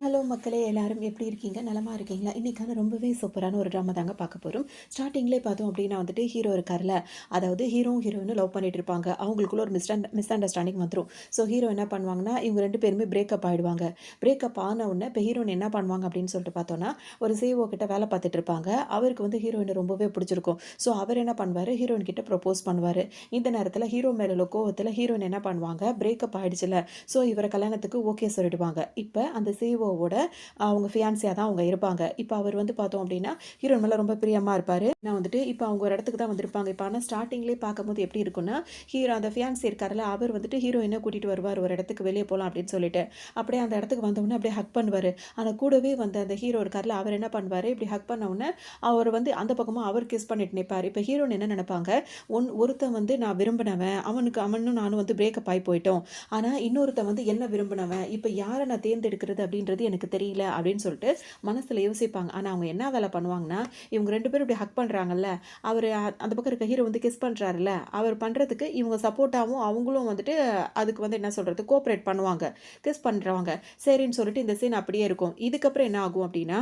Hello மக்களே எல்லாரும் எப்படி இருக்கீங்க? நலமா இருக்கீங்களா? இன்னைக்கான ரொம்பவே சூப்பரான ஒரு ட்ராமா தாங்க பார்க்க போறோம். ஸ்டார்ட்டிங்லேயே பார்த்தோம் அப்படின்னா வந்துட்டு ஹீரோ இருக்கார்ல, அதாவது ஹீரோவும் ஹீரோயினும் லவ் பண்ணிட்டு இருப்பாங்க. அவங்களுக்குள்ள ஒரு மிஸ் அண்டர்ஸ்டாண்டிங் வந்துரும். ஸோ ஹீரோ என்ன பண்ணுவாங்கன்னா, இவங்க 2 பேருமே பிரேக்கப் ஆயிடுவாங்க. பிரேக்கப் ஆன உடனே இப்போ ஹீரோயின் என்ன பண்ணுவாங்க அப்படின்னு சொல்லிட்டு பார்த்தோம்னா, ஒரு சிஇஓ கிட்ட வேலை பார்த்துட்டு இருப்பாங்க. அவருக்கு வந்து ஹீரோயின ரொம்பவே பிடிச்சிருக்கும். ஸோ அவர் என்ன பண்ணுவாரு, ஹீரோயின் கிட்ட ப்ரொபோஸ் பண்ணுவாரு. இந்த நேரத்தில ஹீரோ மேல உள்ள கோவத்தில ஹீரோயின் என்ன பண்ணுவாங்க, பிரேக்கப் ஆயிடுச்சுல்ல, ஸோ இவர கல்யாணத்துக்கு ஓகே சொல்லிடுவாங்க. இப்ப அந்த சிஇஓவோட அவங்க ஃபியான்சியா தான் அவங்க இருப்பாங்க. இப்ப அவர் வந்து பார்த்தோம் அப்டின்னா, ஹீரோயின் மேல ரொம்ப பிரியமா இருப்பாரு. நான் வந்துட்டு இப்ப அவங்க ஒரு இடத்துக்கு தான் வந்திருப்பாங்க. இப்ப ஆனா ஸ்டார்ட்டிங்லேயே பார்க்கும்போது எப்படி இருக்கும்னா, ஹீரோ அந்த ஃபியான்சி இருக்கார்ல, அவர் வந்துட்டு ஹீரோயின கூட்டிட்டு வருவார் ஒரு இடத்துக்கு வெளிய போலாம் அப்டின்னு சொல்லிட்டு. அப்படியே அந்த இடத்துக்கு வந்தவுடனே அப்படியே ஹக் பண்ணுவாரு. ஆனா கூடவே வந்த அந்த ஹீரோ இருக்கார்ல, அவர் என்ன பண்ணுவாரு, இப்படி ஹக் பண்ண உடனே அவர் வந்து அந்த பக்கமா அவர் கிஸ் பண்ணிட்டு நிப்பாரு. இப்ப ஹீரோயின் என்ன நெனைப்பாங்க, ஒருத்தன் வந்து நான் விரும்பினவன், அவனும் நானும் வந்து பிரேக்கப் ஆயி போயிட்டோம். ஆனா இன்னொருத்தன் வந்து என்ன விரும்பினவன், இப்ப யார நான் தேர்ந்தெடுக்கிறது அப்படின்றது எனக்கு தெரியல அப்படின்னு சொல்லிட்டு மனசுல யோசிப்பாங்க. ஆனா அவங்க என்ன வேலை பண்ணுவாங்கன்னா, இவங்க 2 பேரும் இப்படி ஹக் பண்றாங்கல்ல, அவரு அந்த பக்கம் இருக்க ஹீரோ வந்து கிஸ் பண்றாருல்ல, அவர் பண்றதுக்கு இவங்க சப்போர்ட்டாவும் அவங்களும் வந்துட்டு அதுக்கு வந்து என்ன சொல்றது, கோஆப்பரேட் பண்ணுவாங்க. கிஸ் பண்றவங்க. சரின்னு சொல்லிட்டு இந்த சீன் அப்படியே இருக்கும். இதுக்கப்புறம் என்ன ஆகும் அப்படின்னா,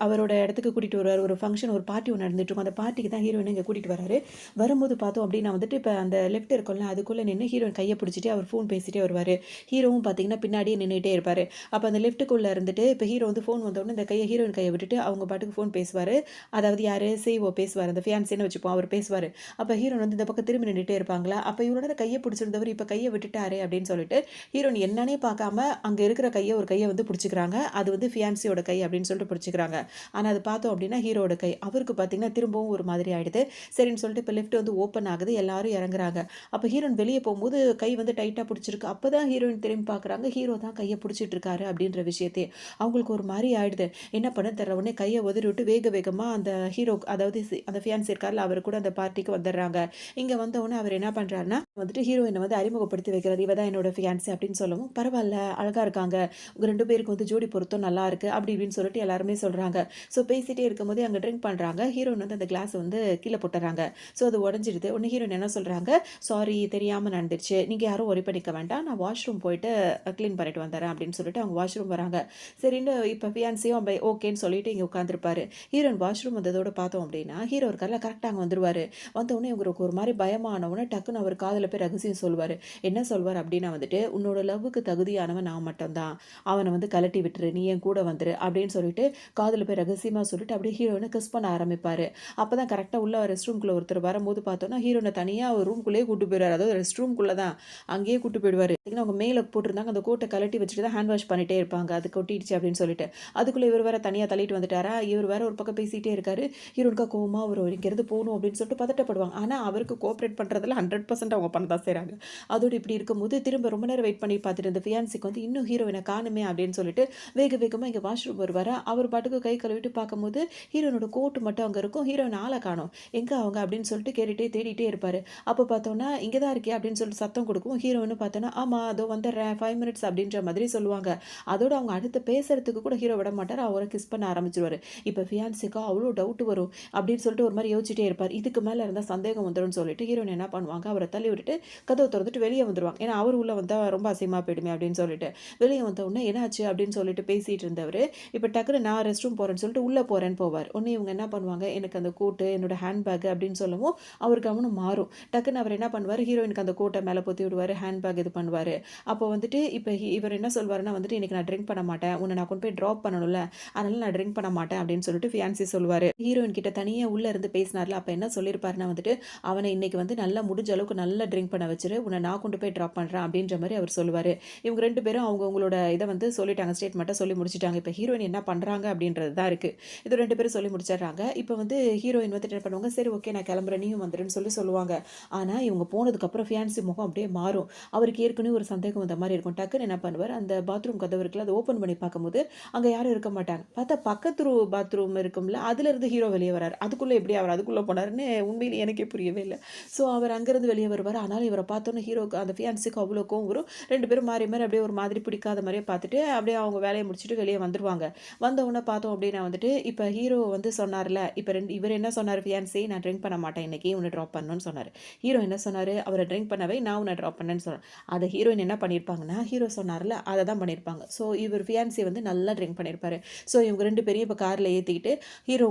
அவரோட இடத்துக்கு கூட்டிட்டு வருவாரு. ஒரு ஃபங்ஷன் ஒரு பார்ட்டி ஒண்ணு நடந்துட்டு இருக்கும். அந்த பார்ட்டிக்கு தான் ஹீரோயின இங்க கூட்டிட்டு வராரு. வரும்போது பார்த்தோம் அப்படின்னா வந்துட்டு, இப்ப அந்த லெஃப்ட் இருக்கும்ல, அதுக்குள்ள நின்னு ஹீரோயின் கைய பிடிச்சுட்டு அவர் ஃபோன் பேசிட்டே வருவாரு. ஹீரோவும் பார்த்தீங்கன்னா பின்னாடியே நின்னுட்டே இருப்பாரு. அப்ப அந்த லிஃப்ட்டுக்குள்ள இருந்துட்டு இப்ப ஹீரோ வந்து ஃபோன் வந்தோனே இந்த ஹீரோயின் கைய விட்டுட்டு அவங்க பாட்டுக்கு ஃபோன் பேசுவாரு. அதாவது யாரு? சிஇஓ பேசுவாரு. அந்த ஃபியான்சின்னு வச்சுப்போம். அவர் பேசுவாரு. அப்ப ஹீரோயின் வந்து இந்த பக்கம் திரும்பி நின்னுட்டே இருப்பாங்களா, அப்ப இவ்வளோ நேரம் கைய பிடிச்சிருந்தவரு இப்ப கைய விட்டுட்டாரே அப்படின்னு சொல்லிட்டு ஹீரோயின் என்னன்னே பார்க்காம அங்க இருக்கிற ஒரு கைய வந்து பிடிச்சுக்கிறாங்க. அது வந்து ஃபியான்சியோட கை அப்படின்னு சொல்லிட்டு பிடிச்சுக்கிறாங்க. ஆனா அது பார்த்தோம் அப்படின்னா ஹீரோவோட கை. அவருக்கு பார்த்தீங்கன்னா திரும்பவும் ஒரு மாதிரி ஆயிடுது. சரின்னு சொல்லிட்டு இப்ப லிஃப்ட் வந்து ஓப்பன் ஆகுது. எல்லாரும் இறங்குறாங்க. அப்ப ஹீரோயின் வெளிய போம்போது கை வந்து டைட்டா பிடிச்சிருக்கு. அப்பதான் ஹீரோயின் திரும்பி பார்க்குறாங்க. ஹீரோ தான் கைய பிடிச்சிட்டு இருக்காரு அப்படின்ற விஷயத்தையே. அவங்களுக்கு ஒரு மாரி ஆயிடுது. என்ன பண்ண தெரியல. உடனே கைய உதறி விட்டு வேக வேகமா அந்த ஹீரோ அதாவது அந்த ஃபியான்சி இருக்கார்ல, அவரு கூட அந்த பார்ட்டிக்கு வந்துடுறாங்க. இங்க வந்த உடனே அவர் என்ன பண்றாருன்னா, வந்துட்டு ஹீரோயின வந்து அறிமுகப்படுத்தி வைக்கிறாரு. இவ தான் என்னோட ஃபியான்சி அப்படின்னு சொல்லவும், பரவால்ல அழகா இருக்காங்க. உங்க 2 பேருக்கு வந்து ஜோடி பொருத்தம் நல்லா இருக்கு. அப்படி இப்படின்னு சொல்லிட்டு எல்லாருமே சொல்றாங்க. ஸோ பேசிட்டே இருக்கும்போதே அங்க ட்ரிங்க் பண்றாங்க. ஹீரோயின் வந்து அந்த கிளாஸ் வந்து கீழ போட்டுர்றாங்க. ஸோ அது உடைஞ்சிடுது. உடனே ஹீரோயின் என்ன சொல்றாங்க, சாரி தெரியாம நடந்துருச்சு. நீங்க யாரும் வொரி பண்ணிக்க வேண்டாம். நான் வாஷ்ரூம் போயிட்டு கிளீன் பண்ணிட்டு வந்துர்றேன் அப்படின்னு சொல்லிட்டு அவங்க வாஷ்ரூம் வராங்க. சரின்னு இப்ப ஃபியான்சியும் ஓகேன்னு சொல்லிட்டு இங்க உட்காந்துருப்பாரு. ஹீரோயின் வாஷ்ரூம் வந்ததோட பார்த்தோம் அப்படின்னா, ஹீரோ இருக்கார்ல கரெக்ட்டா அங்க வந்துருவாரு. வந்தவுடனே இவருக்கு ஒரு மாரி பயமான உடனே டக்குன்னு அவர் காதுல போய் ரகசியம் சொல்லுவாரு. என்ன சொல்வாரு அப்படின்னா வந்துட்டு, "உன்னோட லவ்வுக்கு தகுதியானவன் நான் மட்டும் தான். அவன வந்து கழட்டி விட்டுரு. நீ என் கூட வந்துரு." அப்படின்னு சொல்லிட்டு காதுல போய் ரகசியமா சொல்லிட்டு அப்படியே ஹீரோயின கிஸ் பண்ண ஆரம்பிப்பாரு. அப்பதான் கரெக்ட்டா உள்ள ரெஸ்ட் ரூம்குள்ள ஒருத்தர் வரும்போது பார்த்தோம்னா, ஹீரோயின தனியா ஒரு ரூம்குள்ளேயே கூட்டு போயிருவாரு. அதாவது ரெஸ்ட் ரூம்குள்ள தான். அங்கேயே கூட்டு போயிடுவாரு. அவங்க மேல போட்டிருந்தாங்க. அந்த கோட்ட கழட்டி வச்சுட்டு தான் ஹேண்ட் வாஷ் பண்ணிட்டே இருப்பாங்க. அது கொட்டிடுச்சு அப்படின்னு சொல்லிட்டு. அதுக்குள்ள இவர் வேற தனியா தள்ளிட்டு வந்துட்டாரா, இவர் வேற ஒரு பக்கம் பேசிட்டே இருக்காரு. ஹீரோயினுக்கா கோவமா வரும். இங்கேருந்து போணும் அப்படின்னு சொல்லிட்டு பதட்டப்படுவாங்க. ஆனா அவருக்கு கோஆப்பரேட் பண்றதுல 100% அவங்க பண்ண தான் செய்றாங்க. அதோடு இப்படி இருக்கும்போது திரும்ப ரொம்ப நேரம் வெயிட் பண்ணி பார்த்துட்டு இருந்த ஃபியான்சிக்கு வந்து இன்னும் ஹீரோயின காணுமே அப்படின்னு சொல்லிட்டு வேக வேகமா இங்க வாஷ்ரூம் வருவாரா. அவர் பாட்டுக்கு கை கழுவிட்டு பார்க்கும்போது ஹீரோயினோட கோட் மட்டும் அங்க இருக்கும். ஹீரோயின் ஆள காணோம். எங்க அவங்க அப்படின்னு சொல்லிட்டு கேட்டுட்டே தேடிட்டே இருப்பாரு. அப்ப பார்த்தோம்னா, "இங்க தான் இருக்கியா?" அப்படின்னு சொல்லிட்டு சத்தம் கொடுக்கவும், ஹீரோயினும் பார்த்தோன்னா, "ஆமா அதோ வந்துடுறேன். 5 மினிட்ஸ்" அப்படின்ற மாதிரி சொல்லுவாங்க. அதோட அவங்க அடுத்து பேசுறதுக்கு கூட ஹீரோ விட மாட்டாரு. அவர கிஸ் பண்ண ஆரம்பிச்சுருவாரு. இப்ப ஃபியான்சிக்கு அவ்ளோ டவுட் வரும். அப்படின்னு சொல்லிட்டு ஒரு மாரி யோசிச்சுட்டே இருப்பாரு. இதுக்கு மேல இருந்தா சந்தேகம் வந்துரும்னு சொல்லிட்டு ஹீரோயின் என்ன பண்ணுவாங்க, அவர தள்ளி விட்டுட்டு கதவ தொறந்துட்டு வெளிய வந்துருவாங்க. ஏன்னா அவரு உள்ள வந்தா ரொம்ப அசிங்கமா போயிடுமே அப்படின்னு சொல்லிட்டு. வெளிய வந்த உடனே என்னாச்சு அப்படின்னு சொல்லிட்டு பேசிட்டு இருந்தவரு, இப்ப டக்குனு நான் ரெஸ்ட் ரூம் போறேன்னு சொல்லிட்டு உள்ள போறேன்னு போவாரு. உடனே இவங்க என்ன பண்ணுவாங்க, எனக்கு அந்த கோட்டு, என்னோட ஹேண்ட் பேக் அப்படின்னு சொல்லவும் அவர் கவனம் மாறும். டக்குன்னு அவர் என்ன பண்ணுவாரு, ஹீரோயினுக்கு அந்த கோட்ட மேல பொத்தி விடுவாரு. ஹேண்ட் பேக் இது பண்ணுவாரு. அப்போ வந்துட்டு இப்ப இவர் என்ன சொல்வாருன்னா வந்துட்டு, "இன்னைக்கு நான் ட்ரிங்க் பண்ண மாட்டேன். உன்ன நான் கொண்டு போய் ட்ராப் பண்ணணும்ல. அதனால நான் ட்ரிங்க் பண்ண மாட்டேன்" அப்படின்னு சொல்லிட்டு ஃபியான்சி சொல்லுவாரு. ஹீரோயின் கிட்ட தனியா உள்ள இருந்து பேசினார்ல, அப்ப என்ன சொல்லியிருப்பாருன்னா வந்துட்டு, "அவன இன்னைக்கு வந்து நல்லா முடிஞ்ச அளவுக்கு நல்லா ட்ரிங்க் பண்ண வச்சுரு. உன்ன நான் கொண்டு போய் ட்ராப் பண்றேன்" அப்படின்ற மாரி அவர் சொல்லுவாரு. இவங்க 2 பேரும் அவங்கவங்களோட இத வந்து சொல்லிட்டாங்க. ஸ்டேட்மெண்ட்ட சொல்லி முடிச்சுட்டாங்க. இப்ப ஹீரோயின் என்ன பண்றாங்க அப்படின்றது தான் இருக்கு. இது 2 பேரும் சொல்லி முடிச்சிடுறாங்க. இப்ப வந்து ஹீரோயின் வந்துட்டு என்ன பண்ணுவாங்க, "சரி ஓகே நான் கிளம்புறேன். நீயும் வந்துருன்னு" சொல்லி சொல்லுவாங்க. ஆனா இவங்க போனதுக்கப்புறம் ஃபியான்சி முகம் அப்படியே மாறும். அவருக்கு ஏற்கனவே ஒரு சந்தேகம் வந்த மாரி இருக்கும். டக்குன்னு என்ன பண்ணுவாரு, அந்த பாத்ரூம் கதவு இருக்குல்ல, அத ஓப்பன் பண்ணி பார்க்கும்போது, அங்க யாரும் இருக்க மாட்டாங்க. பார்த்தா பக்கத்து பாத்ரூம் இருக்கும்ல, அதுலருந்து ஹீரோ வெளிய வராரு. அதுக்குள்ள எப்படி அவர் அதுக்குள்ள போனாருன்னு உண்மையிலேயே எனக்கே புரியவே இல்ல. ஸோ அவர் அங்கருந்து வெளிய வருவாரு. ஆனாலும் இவர பார்த்தோனே ஹீரோக்கு அந்த ஃபியான்சிக்கு அவ்ளோ கோவம் வரும். 2 பேரும் மாறி மாறி அப்படியே ஒரு மாதிரி பிடிக்காத மாரியே பார்த்துட்டு, அப்படியே அவங்க வேலைய முடிச்சுட்டு வெளிய வந்துருவாங்க. வந்தவுடனே பார்த்தோம் அப்படின்னா வந்துட்டு, இப்ப ஹீரோ வந்து சொன்னார்ல, இப்ப இவரு என்ன சொன்னாரு ஃபியான்சி, "நான் ட்ரிங்க் பண்ண மாட்டேன் இன்னைக்கு. உன்ன ட்ராப் பண்ணணும்னு" சொன்னாரு. ஹீரோ என்ன சொன்னாரு, "அவர ட்ரிங்க் பண்ண வை, நான் உன்ன ட்ராப் பண்ணேன்னு" சொன்னாரு. அத ஹீரோயின் என்ன பண்ணியிருப்பாங்கன்னா, ஹீரோ சொன்னார்ல, அத தான் பண்ணியிருப்பாங்க. ஸோ இவர் ஃபியான்சி வந்து நல்லா ட்ரிங்க் பண்ணியிருப்பாரு. ஸோ இவங்க 2 பேரையும் இப்போ காரில் ஏற்றிக்கிட்டு ஹீரோ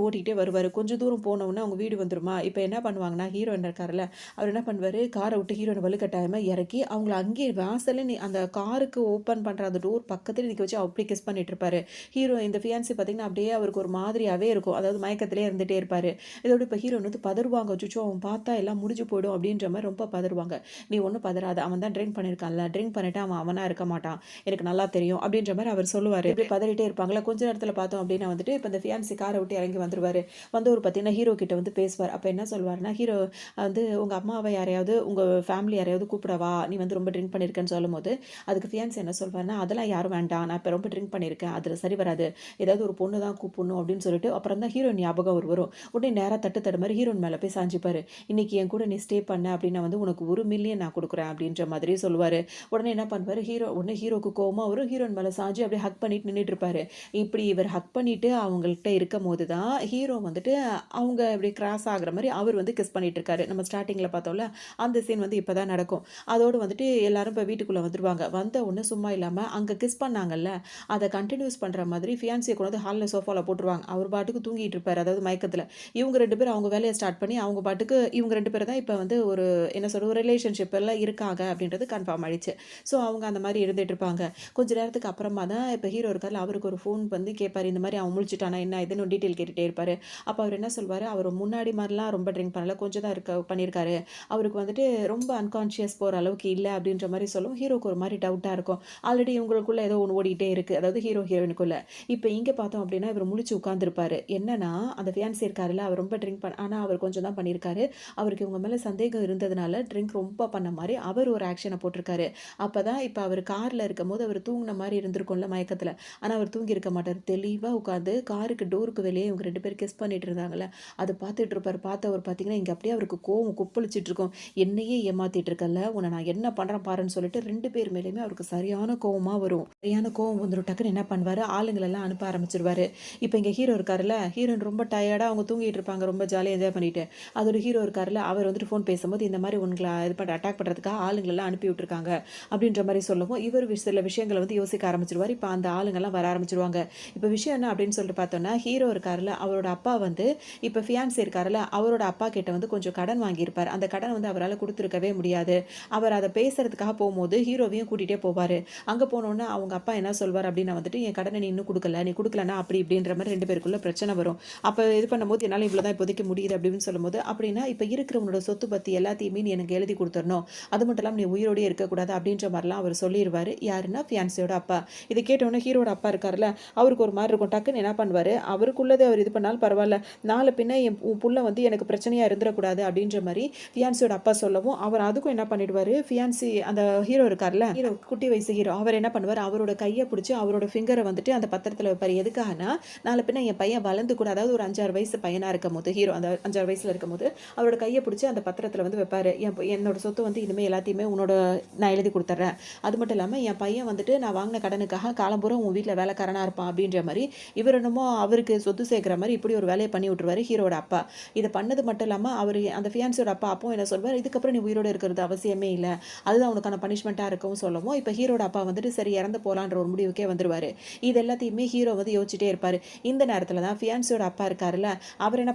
ஓட்டிகிட்டே வருவார். கொஞ்சம் தூரம் போனவுடனே அவங்க வீடு வந்துருமா, இப்போ என்ன பண்ணுவாங்கன்னா ஹீரோயின் இருக்கார்ல, அவர் என்ன பண்ணுவார், காரை விட்டு ஹீரோயினை வலுக்கட்டாயமா இறக்கி அவங்கள அங்கேயே வாசல்ல அந்த காருக்கு ஓப்பன் பண்ணுற அந்த டோர் பக்கத்துல நிற்க வச்சு அப்படி கிஸ் பண்ணிட்டு இருப்பாரு. ஹீரோ இந்த ஃபியான்சி பார்த்தீங்கன்னா அப்படியே அவருக்கு ஒரு மாதிரியாவே இருக்கும். அதாவது மயக்கத்திலே இருந்துட்டே இருப்பாரு. இதோட இப்போ ஹீரோயின் வந்து பதறுவாங்க. அச்சச்சோ அவன் பார்த்தா எல்லாம் முடிஞ்சு போயிடும் அப்படின்ற மாதிரி ரொம்ப பதறுவாங்க. நீ ஒன்றும் பதறாத, அவன் தான் ட்ரிங்க் பண்ணியிருக்கான்ல, ட்ரிங்க் பண்ணிட்டு அவன் அவனா இருக்க மாட்டான், எனக்கு நல்லா தெரியும் அப்படின்ற மாதிரி அவர் சொல்லுவார். இப்படி பதறிட்டே இருப்பாங்களா. கொஞ்ச நேரத்தில் பார்த்தோம் அப்படின்னா வந்துட்டு இப்போ இந்த ஃபியான்சி காரை விட்டு இறங்கி வந்துருவாரு. வந்து ஒரு பார்த்தீங்கன்னா ஹீரோ கிட்ட வந்து பேசுவார். அப்போ என்ன சொல்வாருன்னா, ஹீரோ வந்து உங்கள் அம்மாவை யாரையாவது உங்கள் ஃபேமிலி யாரையாவது கூப்பிடவா, நீ வந்து ரொம்ப ட்ரிங்க் பண்ணியிருக்கேன்னு சொல்லும்போது அதுக்கு ஃபியான்சி என்ன சொல்வாருன்னா, அதெல்லாம் யாரும் வேண்டாம், நான் இப்போ ரொம்ப ட்ரிங்க் பண்ணியிருக்கேன், அதில் சரி வராது, ஏதாவது ஒரு பொண்ணு தான் கூப்பிடணும் அப்படின்னு சொல்லிட்டு அப்புறம் தான் ஹீரோயின் ஞாபகம் வரும். உடனே நேராக தட்டு மாதிரி ஹீரோயின் மேலே போய் சாஞ்சிப்பாரு. இன்னைக்கு என் கூட நீ ஸ்டே பண்ண அப்படின்னா வந்து உனக்கு 1 மில்லியன் நான் கொடுக்குறேன் அப்படின்ற மாதிரி சொல்லுவார். உடனே என்ன பண்ணுவார் உடனே ஹீரோக்கு கோவமாக வரும். ஹீரோயின் மேலே சாஞ்சி அப்படியே ஹக் பண்ணிட்டு நின்றுட்டு இருப்பாரு. இப்படி இவர் ஹக் பண்ணிட்டு அவங்கள்ட்ட இருக்கும் போது தான் ஹீரோ வந்துட்டு அவங்க இப்படி கிராஸ் ஆகுற மாதிரி அவர் வந்து கிஸ் பண்ணிட்டு இருக்காரு. நம்ம ஸ்டார்டிங்கில் பார்த்தோம்ல அந்த சீன் வந்து இப்போ தான் நடக்கும். அதோடு வந்துட்டு எல்லாரும் இப்போ வீட்டுக்குள்ளே வந்துருவாங்க. வந்த ஒன்று சும்மா இல்லாமல் அங்கே கிஸ் பண்ணாங்கல்ல, அதை கண்டினியூஸ் பண்ணுற மாதிரி ஃபியான்சியை கொண்டு வந்து ஹாலில் சோஃபாவில் போட்டுருவாங்க. அவர் பாட்டுக்கு தூங்கிட்டு இருப்பார், அதாவது மயக்கத்தில். இவங்க 2 பேரும் அவங்க வேலையை ஸ்டார்ட் பண்ணி அவங்க பாட்டுக்கு இவங்க 2 பேர் தான் இப்போ வந்து ஒரு என்ன சொல்ற ஒரு ரிலேஷன்ஷிப் எல்லாம் இருக்காங்க அப்படின்றது கன்ஃபார்ம் ஆயிடுச்சு. ஸோ அவங்க அந்த மாதிரி இருந்துட்டு இருப்பாங்க. கொஞ்ச நேரத்துக்கு அப்புறமா தான் இப்போ ஹீரோ இருக்கார்ல, அவருக்கு ஒரு ஃபோன் வந்து கேட்பார். இந்த மாதிரி அவன் முழிச்சிட்டானா என்ன இதுன்னு டீட்டெயில் கேட்டுகிட்டே இருப்பார். அப்போ அவர் என்ன சொல்வார், அவர் முன்னாடி மாதிரிலாம் ரொம்ப ட்ரிங்க் பண்ணல, கொஞ்சம் தான் பண்ணியிருக்காரு, அவருக்கு வந்துட்டு ரொம்ப அன்கான்ஷியஸ் போகிற அளவுக்கு இல்லை அப்படின்ற மாதிரி சொல்லும். ஹீரோக்கு ஒரு மாதிரி டவுட்டாக இருக்கும். ஆல்ரெடி இவங்களுக்குள்ள ஏதோ ஒன்று ஓடிட்டே இருக்குது, அதாவது ஹீரோ ஹீரோயினுக்குள்ள. இப்போ இங்கே பார்த்தோம் அப்படின்னா இவர் முழிச்சு உட்காந்துருப்பாரு. என்னன்னா அந்த ஃபியான்சி இருக்காருல்ல, அவர் ரொம்ப ட்ரிங்க் ஆனால் அவர் கொஞ்சம் தான் பண்ணியிருக்காரு. அவருக்கு இவங்க மேலே சந்தேகம் இருந்ததுனால ட்ரிங்க் ரொம்ப பண்ண மாதிரி அவர் ஒரு ஆக்ஷனை போட்டிருக்காரு. அப்போ தான் இப்போ அவர் காரில் இருக்கும் போது அவர் தூங்கின மாதிரி இருந்திருக்கும்ல மயக்கத்தில், ஆனால் அவர் தூங்கி இருக்க மாட்டார். தெளிவாக உட்காந்து காருக்கு டோருக்கு வெளியே இவங்க 2 பேர் கிஸ் பண்ணிட்டு இருந்தாங்கல்ல, அதை பார்த்துட்டு இருப்பார். பார்த்தவர் பார்த்தீங்கன்னா இங்கே அப்படியே அவருக்கு கோவம் கொப்பளிச்சிட்டு இருக்கும். என்னையே ஏமாத்திட்டு இருக்கல, உன்னை நான் என்ன பண்ணுறேன் பாருன்னு சொல்லிட்டு 2 பேர் மேலேயுமே அவருக்கு சரியான கோவமாக வரும். சரியான கோவம் வந்துடும். டக்குன்னு என்ன பண்ணுவார், ஆளுங்களெல்லாம் அனுப்ப ஆரம்பிச்சிருவாரு. இப்போ இங்கே ஹீரோ இருக்காருல்ல, ஹீரோயின் ரொம்ப டயர்டாக அவங்க தூங்கிட்டு இருப்பாங்க, ரொம்ப ஜாலியாக என்ஜாய் பண்ணிட்டு. அதோட ஹீரோ இருக்காருல்ல, அவர் வந்துட்டு ஃபோன் பேசும்போது இந்த மாதிரி உங்களை இது பண்ண அட்டாக் பண்ணுறதுக்காக ஆளுங்களெல்லாம் அனுப்பி விட்டுருக்காங்க அப்படின்ற மாதிரி சொல்லவும் இவர் சில விஷயங்களை வந்து யோசிக்க ஆரம்பிச்சிருவார். இப்போ அந்த ஆளுங்கெல்லாம் வர ஆரம்பிச்சிருவாங்க. இப்போ விஷயம் என்ன அப்படின்னு சொல்லிட்டு பார்த்தோன்னா, ஹீரோ இருக்காருல்ல, அவரோட அப்பா வந்து இப்போ ஃபியான்சி இருக்காருல்ல, அவரோட அப்பா கிட்ட வந்து கொஞ்சம் கடன் வாங்கியிருப்பார். அந்த கடன் வந்து அவரால் கொடுத்துருக்கவே முடியாது. அவர் அதை பேசுறதுக்காக போகும்போது ஹீரோவையும் கூட்டிகிட்டே போவார். அங்கே போனோன்னே அவங்க அப்பா என்ன சொல்வார் அப்படின்னா வந்துட்டு, என் கடனை நீ இன்னும் கொடுக்கல, நீ கொடுக்கலன்னா அப்படி இப்படின்ற மாதிரி 2 பேருக்குள்ள பிரச்சனை வரும். அப்போ இது பண்ணும்போது என்னால் இவ்வளோ தான் இப்போதைக்கு முடியுது அப்படின்னு சொல்லும்போது, அப்படின்னா இப்போ இருக்கிறவனோட சொத்து பற்றி எல்லாத்தையுமே நீ எனக்கு எழுதி கொடுத்துடணும், அது மட்டும் இல்லாமல் நீ உயிரோடே இருக்கக்கூடாது அப்படின்ற மாதிரிலாம் அவர் சொல்லிடுவார். யாருன்னா ஃபியான்சியோட அப்பா. இதை கேட்டோன்னே ஹீரோட அப்பா இருக்கார்ல, அவருக்கு ஒரு மாதிரி இருக்கும். டக்குன்னு என்ன பண்ணுவார், அவருக்குள்ளதை அவர் இது பண்ணாலும் பரவாயில்ல, நாளை பின்ன உன் புள்ள வந்து எனக்கு பிரச்சனையாக இருந்துடக்கூடாது அப்படின்ற மாதிரி ஃபியான்சியோட அப்பா சொல்லவும் அவர் அதுக்கும் என்ன பண்ணிடுவார், ஃபியான்சி அந்த ஹீரோ இருக்கார்ல, ஹீரோ குட்டி வயசு ஹீரோ, அவர் என்ன பண்ணுவார், அவரோட கையை பிடிச்சி அவரோட ஃபிங்கரை வந்துட்டு அந்த பத்திரத்தில் வைப்பார். எதுக்காகனா, நாளை பின்ன என் பையன் வளர்ந்து கூட, அதாவது ஒரு 5-6 வயசு பையனாக இருக்கும் போது, ஹீரோ அந்த 5-6 வயசில் இருக்கும் போது அவரோட கையை பிடிச்சி அந்த பத்திரத்தில் வந்து வைப்பார். என்னோட சொத்து வந்து இனிமேல் எல்லாத்தையுமே உன்னோட நான் எழுதி கொடுத்துட்றேன், அது மட்டும் இல்லாமல் என் பையன் வந்துட்டு நான் வாங்கின கடனுக்காக காலம்பூரம் உன் வீட்டில் வேலைக்காரனாக இருப்பான் அப்படின்ற மாதிரி இவர் என்னமோ அவருக்கு சொத்து சேர்க்குற மாதிரி இப்படி ஒரு வேலையை பண்ணி விட்டுருவாரு ஹீரோட அப்பா. இதை பண்ணது மட்டும் இல்லாமல் அவர் அந்த ஃபியான்சியோட அப்பா அப்போ என்ன சொல்வார், இதுக்கப்புறம் நீ உயிரோடு இருக்கிறது அவசியமே இல்லை, அதுதான் உனக்கான பனிஷ்மெண்ட்டாக இருக்கும் சொல்லவும் இப்போ ஹீரோட அப்பா வந்துட்டு சரி இறந்து போகலான்ற ஒரு முடிவுக்கே வந்துடுவார். இது எல்லாத்தையுமே ஹீரோ வந்து யோசிச்சுட்டே இருப்பார். இந்த நேரத்தில் தான் ஃபியான்சியோட அப்பா இருக்காருல்ல, அவர் என்ன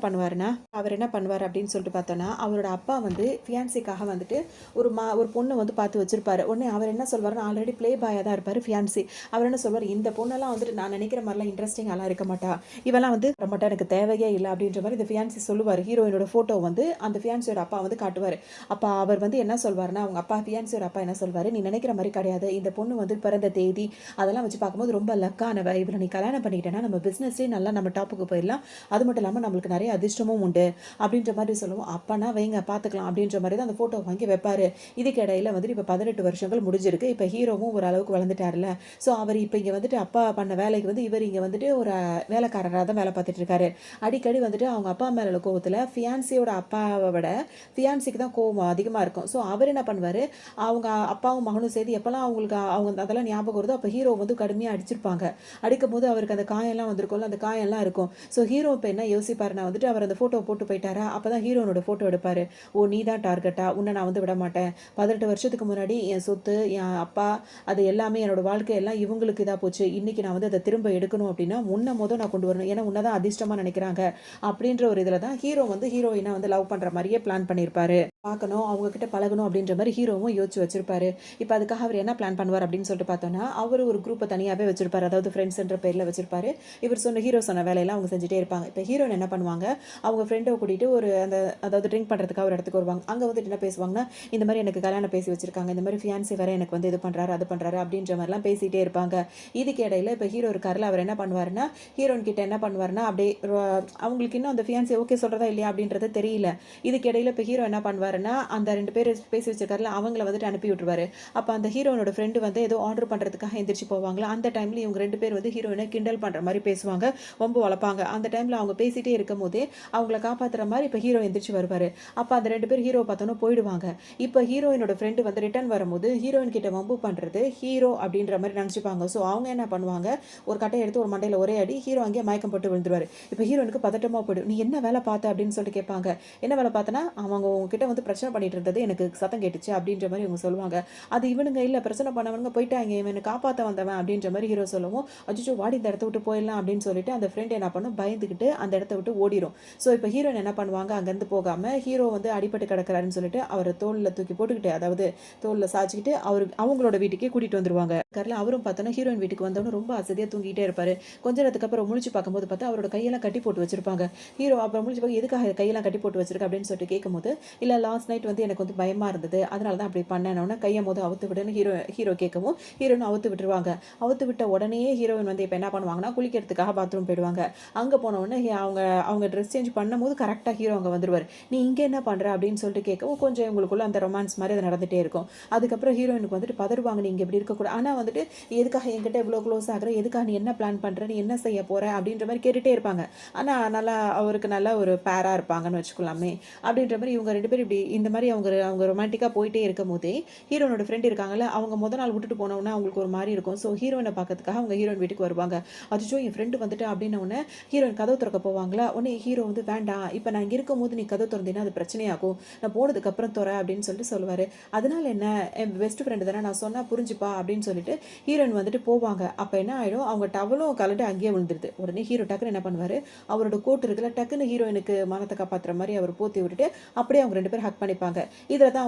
பண்ணுவார் அப்படின்னு சொல்லிட்டு பார்த்தோன்னா, அவரோட அப்பா வந்து ஃபியான்சிக்காக வந்துட்டு ஒரு பொண்ணு வந்து பார்த்து வச்சிருப்பாரு. உடனே அவர் என்ன சொல்வாருன்னா, ஆல்ரெடி ப்ளே பாயாக தான் இருப்பார் ஃபியான்சி. அவர் என்ன சொல்வார், இந்த பொண்ணெல்லாம் வந்துட்டு நான் நினைக்கிற மாதிரிலாம் இன்ட்ரெஸ்டிங்காலாம் இருக்க மாட்டா, இவெல்லாம் வந்து ரொம்ப எனக்கு தேவையே இல்லை அப்படின்ற மாதிரி இந்த ஃபியான்சி சொல்லுவார். ஹீரோயினோட ஃபோட்டோ வந்து அந்த ஃபியான்சியோட அப்பா வந்து காட்டுவார். அப்போ அவர் வந்து என்ன சொல்வார்னா, அவங்க அப்பா ஃபியான்சியோட அப்பா என்ன சொல்வார், நீ நினைக்கிற மாதிரி கிடையாது, இந்த பொண்ணு வந்து பிறந்த தேதி அதெல்லாம் வச்சு பார்க்கும்போது ரொம்ப லக்கானவ, இவரை நீ கல்யாணம் பண்ணிக்கிட்டேன்னா நம்ம பிஸ்னஸ்லேயே நல்லா நம்ம டாப்புக்கு போயிடலாம், அது மட்டும் இல்லாமல் நம்மளுக்கு நிறைய அதிர்ஷ்டமும் உண்டு அப்படின்ற மாதிரி சொல்லுவோம். அப்பனா வைங்க பார்த்துக்கலாம் அப்படின்ற மாதிரி தான் அந்த ஃபோட்டோ வாங்கி வைப்பார். இதுக்கு இடையில வந்துட்டு இப்போ 18 வருஷங்கள் முடிஞ்சிருக்கு. இப்போ ஹீரோவும் ஒரு அளவுக்கு வளர்ந்துட்டார்ல, ஸோ அவர் இப்போ இங்கே வந்துட்டு அப்பா பண்ண வேலைக்கு வந்து இவர் இங்கே வந்துட்டு ஒரு வேலைக்காரராக தான் வேலை பார்த்துட்டு இருக்காரு. அடிக்கடி வந்துட்டு அவங்க அப்பா மேலே கோவத்தில் ஃபியான்சியோட அப்பாவை விட ஃபியான்சிக்கு தான் கோவம் அதிகமாக இருக்கும். ஸோ அவர் என்ன பண்ணுவார், அவங்க அப்பாவும் மகனும் சேர்த்து எப்போல்லாம் அவங்க அதெல்லாம் ஞாபகம் வருதோ அப்போ ஹீரோ வந்து கடுமையாக அடிச்சிருப்பாங்க. அடிக்கும் போது அவருக்கு அந்த காயெல்லாம் வந்திருக்கும்ல, அந்த காயெல்லாம் இருக்கும். ஸோ ஹீரோ இப்போ என்ன யோசிப்பாருன்னா வந்துட்டு அவர் அந்த ஃபோட்டோ போட்டு போயிட்டாரா, அப்போ தான் ஹீரோனோட ஃபோட்டோ எடுப்பார். ஓ நீ தான் டார்கெட்டா, உன்னை நான் வந்து விட மாட்டேன், 18 வருஷத்துக்கு முன்னாடி என் சொத்து என் அப்பா அது எல்லாமே என்னோட வாழ்க்கை எல்லாம் இவங்களுக்கு இதா போச்சு. இன்னைக்கு நான் வந்து அத திரும்ப எடுக்கணும் அப்படின்னா, நான் கொண்டு வரணும். ஏன்னா உன்ன தான் அதிர்ஷ்டமா நினைக்கிறாங்க. அப்படின்ற ஒரு இதுல தான் ஹீரோ வந்து ஹீரோயின வந்து லவ் பண்ற மாரியே பிளான் பண்ணியிருப்பாரு. பார்க்கணும், அவங்க கிட்ட பழகணும் அப்படின்ற மாரி ஹீரோவும் யோசிச்சு வச்சிருப்பாரு. இப்ப அதுக்காக அவர் என்ன பிளான் பண்ணுவார் அப்படின்னு சொல்லிட்டு பார்த்தோம்னா, அவரு ஒரு குரூப்ப தனியாவே வச்சிருப்பாரு. அதாவது ஃப்ரெண்ட்ஸ்ன்ற பேர்ல வச்சிருப்பாரு. ஹீரோ சொன்ன வேலையெல்லாம் அவங்க செஞ்சுட்டே இருப்பாங்க. இப்ப ஹீரோயின் என்ன பண்ணுவாங்க, அவங்க ஃப்ரெண்ட கூட்டிட்டு அதாவது ட்ரிங்க் பண்றதுக்காக ஒரு இடத்துக்கு வருவாங்க. அங்க வந்துட்டு என்ன பேசுவாங்கன்னா, இந்த மாரி எனக்கு கல்யாணம் பேசி வச்சிருக்காங்க. இந்த மாரி ஃபியான்சி வேற எனக்கு வந்து இது பண்றாரு, அது பண்றாரு அப்படின்ற மாரிலாம் பேசிட்டே இருப்பாங்க. இதுக்கு இடையில இப்ப ஹீரோ இருக்கார்ல, அவர் என்ன பண்ணுவாருன்னா, ஹீரோயின் கிட்ட என்ன பண்ணுவாருன்னா, அப்படியே அவங்களுக்கு இன்னும் அந்த ஃபியான்சி ஓகே சொல்றதா இல்லையா அப்படின்றது தெரியல. இதுக்கு இடையில இப்ப ஹீரோ என்ன பண்ணுவாருன்னா, அந்த 2 பேர் பேசி வச்சிருக்காருல, அவங்கள வந்துட்டு அனுப்பி விட்டுருவாரு. அப்ப அந்த ஹீரோயினோட ஃப்ரெண்ட் வந்து ஏதோ ஆர்டர் பண்றதுக்காக எந்திரிச்சு போவாங்களா, அந்த டைம்ல இவங்க 2 பேர் வந்து ஹீரோயின கிண்டல் பண்ற மாரி பேசுவாங்க, வம்பு வளப்பாங்க. அந்த டைம்ல அவங்க பேசிட்டே இருக்கும்போதே அவங்கள காப்பாத்துற மாரி இப்ப ஹீரோ எந்திரிச்சு வருவாரு. அப்ப அந்த 2 பேர் ஹீரோ பார்த்தோன்னே போயிடுவாங்க. இப்ப ஹீரோயினோட ஃப்ரெண்ட் வந்து ரிட்டர்ன் வரும்போது ஹீரோயின் கிட்ட வம்பு பண்றது ஹீரோ அப்படின்ற மாரி நினைச்சுப்பாங்க. சோ அவங்க என்ன பண்ணுவாங்க, ஒரு கட்டைய எடுத்து ஒரு மண்டையில ஒரே அடி, ஹீரோ அங்கேயே மயக்கம் போட்டு விழுந்துருவாரு. இப்ப ஹீரோயினுக்கு பதட்டமா போயிடும். நீ என்ன வேலை பார்த்த அப்படின்னு சொல்லிட்டு கேட்பாங்க. என்ன வேலை பார்த்தனா, அவங்க உங்ககிட்ட வந்து பிரச்சனை பண்ணிட்டு இருந்தது எனக்கு சத்தம் கேட்டுச்சு அப்படின்ற மாரி இவங்க சொல்லுவாங்க. அது இவனுங்க இல்ல பிரச்சனை பண்ணவனுங்க போயிட்டாங்க. இவனை காப்பாத்த வந்தவன் அப்படின்ற மாரி ஹீரோ சொல்லவும், அச்சச்சோ வாடி இந்த இடத்த விட்டு போயிடலாம் அப்படின்னு சொல்லிட்டு அந்த ஃப்ரெண்ட் என்ன பண்ணும், பயந்துகிட்டு அந்த இடத்த விட்டு ஓடிரும். ஸோ இப்போ ஹீரோயின் என்ன பண்ணுவாங்க, அங்கேருந்து போகாம ஹீரோ வந்து அடிபட்டு கிடக்குறாருன்னு சொல்லிட்டு அவரை தோல்ல தூக்கி போட்டுக்கிட்டு, அதாவது தோல்ல சாய்ச்சிக்கிட்டு அவங்களோட வீட்டுக்கே கூட்டிட்டு வந்துருவாங்க. கரல அவரும் பார்த்தோன்னா ஹீரோயின் வீட்டுக்கு வந்தவொடனே ரொம்ப அசதியா தூங்கிட்டே இருப்பாரு. கொஞ்ச நேரத்துக்கு அப்புறம் முழிச்சு பார்க்கும்போது பார்த்தா அவரோட கையெல்லாம் கட்டி போட்டு வச்சிருப்பாங்க. ஹீரோ அப்புறம் முழிச்சு பார்க்க எதுக்காக கையெல்லாம் கட்டி போட்டு வச்சிருக்க அப்படின்னு சொல்லிட்டு கேட்கும்போது, இல்ல லாஸ்ட் நைட் வந்து எனக்கு வந்து பயமா இருந்தது. அதனால தான் அப்படி பண்ணேனோன கைய அவுத்து விடுன்னு ஹீரோ கேட்கவும், ஹீரோயின் அவுத்து விட்டுருவாங்க. அவுத்து விட்ட உடனேயே ஹீரோயின் வந்து இப்ப என்ன பண்ணுவாங்கன்னா, குளிக்கிறதுக்காக பாத்ரூம் போயிடுவாங்க. அங்க போன உடனே அவங்க அவங்க ட்ரெஸ் சேஞ்ச் பண்ணும்போது கரெக்ட்டா ஹீரோ அங்க வந்துருவாரு. நீ இங்க என்ன பண்ற அப்படின்னு சொல்லிட்டு கேட்கவும், கொஞ்சம் இவங்களுக்குள்ள அந்த ரொமான்ஸ் மாதிரி அது நடந்துட்டே இருக்கும். அதுக்கப்புறம் ஹீரோயினுக்கு வந்துட்டு பதறுவாங்க, நீ இங்க இப்படி இருக்கக்கூடாது. ஆனா வந்துட்டு எதுக்காக என்கிட்ட இவ்வளோ க்ளோஸ் ஆகுற, எதுக்காக நீ என்ன பிளான் பண்ற, நீ என்ன செய்ய போற அப்படின்ற மாதிரி கேட்டுட்டே இருப்பாங்க. ஆனா நல்லா அவருக்கு நல்ல ஒரு பேரா இருப்பாங்கன்னு வச்சுக்கலாமே. அப்படின்ற மாதிரி இவங்க 2 பேரும் இப்படி இந்த மாதிரி அவங்க அவங்க ரொமான்டிக்கா போயிட்டே இருக்கும் போதே ஹீரோனோட ஃப்ரெண்ட் இருக்காங்கல்ல, அவங்க நாள் விட்டுட்டு போனவுடனே அவங்களுக்கு ஒரு மாதிரி இருக்கும். ஸோ ஹீரோயினை பார்க்கறதுக்காக அவங்க ஹீரோயின் வீட்டுக்கு வருவாங்க. அச்சோ என் ஃப்ரெண்டு வந்துட்டு அப்படின்ன உடனே ஹீரோயின் கதவு திறக்க போவாங்களா, உடனே ஹீரோ வந்து வேண்டாம், இப்போ நான் இங்கே இருக்கும்போது நீ கதவு திறந்தீங்கன்னா அது பிரச்சனையாகும், நான் போனதுக்கு அப்புறம் துற அப்படின்னு சொல்லிட்டு சொல்லுவாரு. அதனால என்ன, என் பெஸ்ட் ஃப்ரெண்டு தானே, நான் சொன்னா புரிஞ்சுப்பா அப்படின்னு சொல்லிட்டு ஹீரோயின் வந்துட்டு போவாங்க. அப்போ என்ன ஆயிடும், அவங்க டவலும் கலண்டு அங்கேயே விழுந்துருது. உடனே ஹீரோ டக்குன்னு என்ன பண்ணுவாரு, அவரோட கோட் இருக்குல்ல, டக்குன்னு ஹீரோயினுக்கு மானத்தை காப்பாற்றுற மாதிரி அவர் போத்தி விட்டுட்டு அப்படியே அவங்க 2 பேரும் ஹக் பண்ணிப்பாங்க. இதில் தான்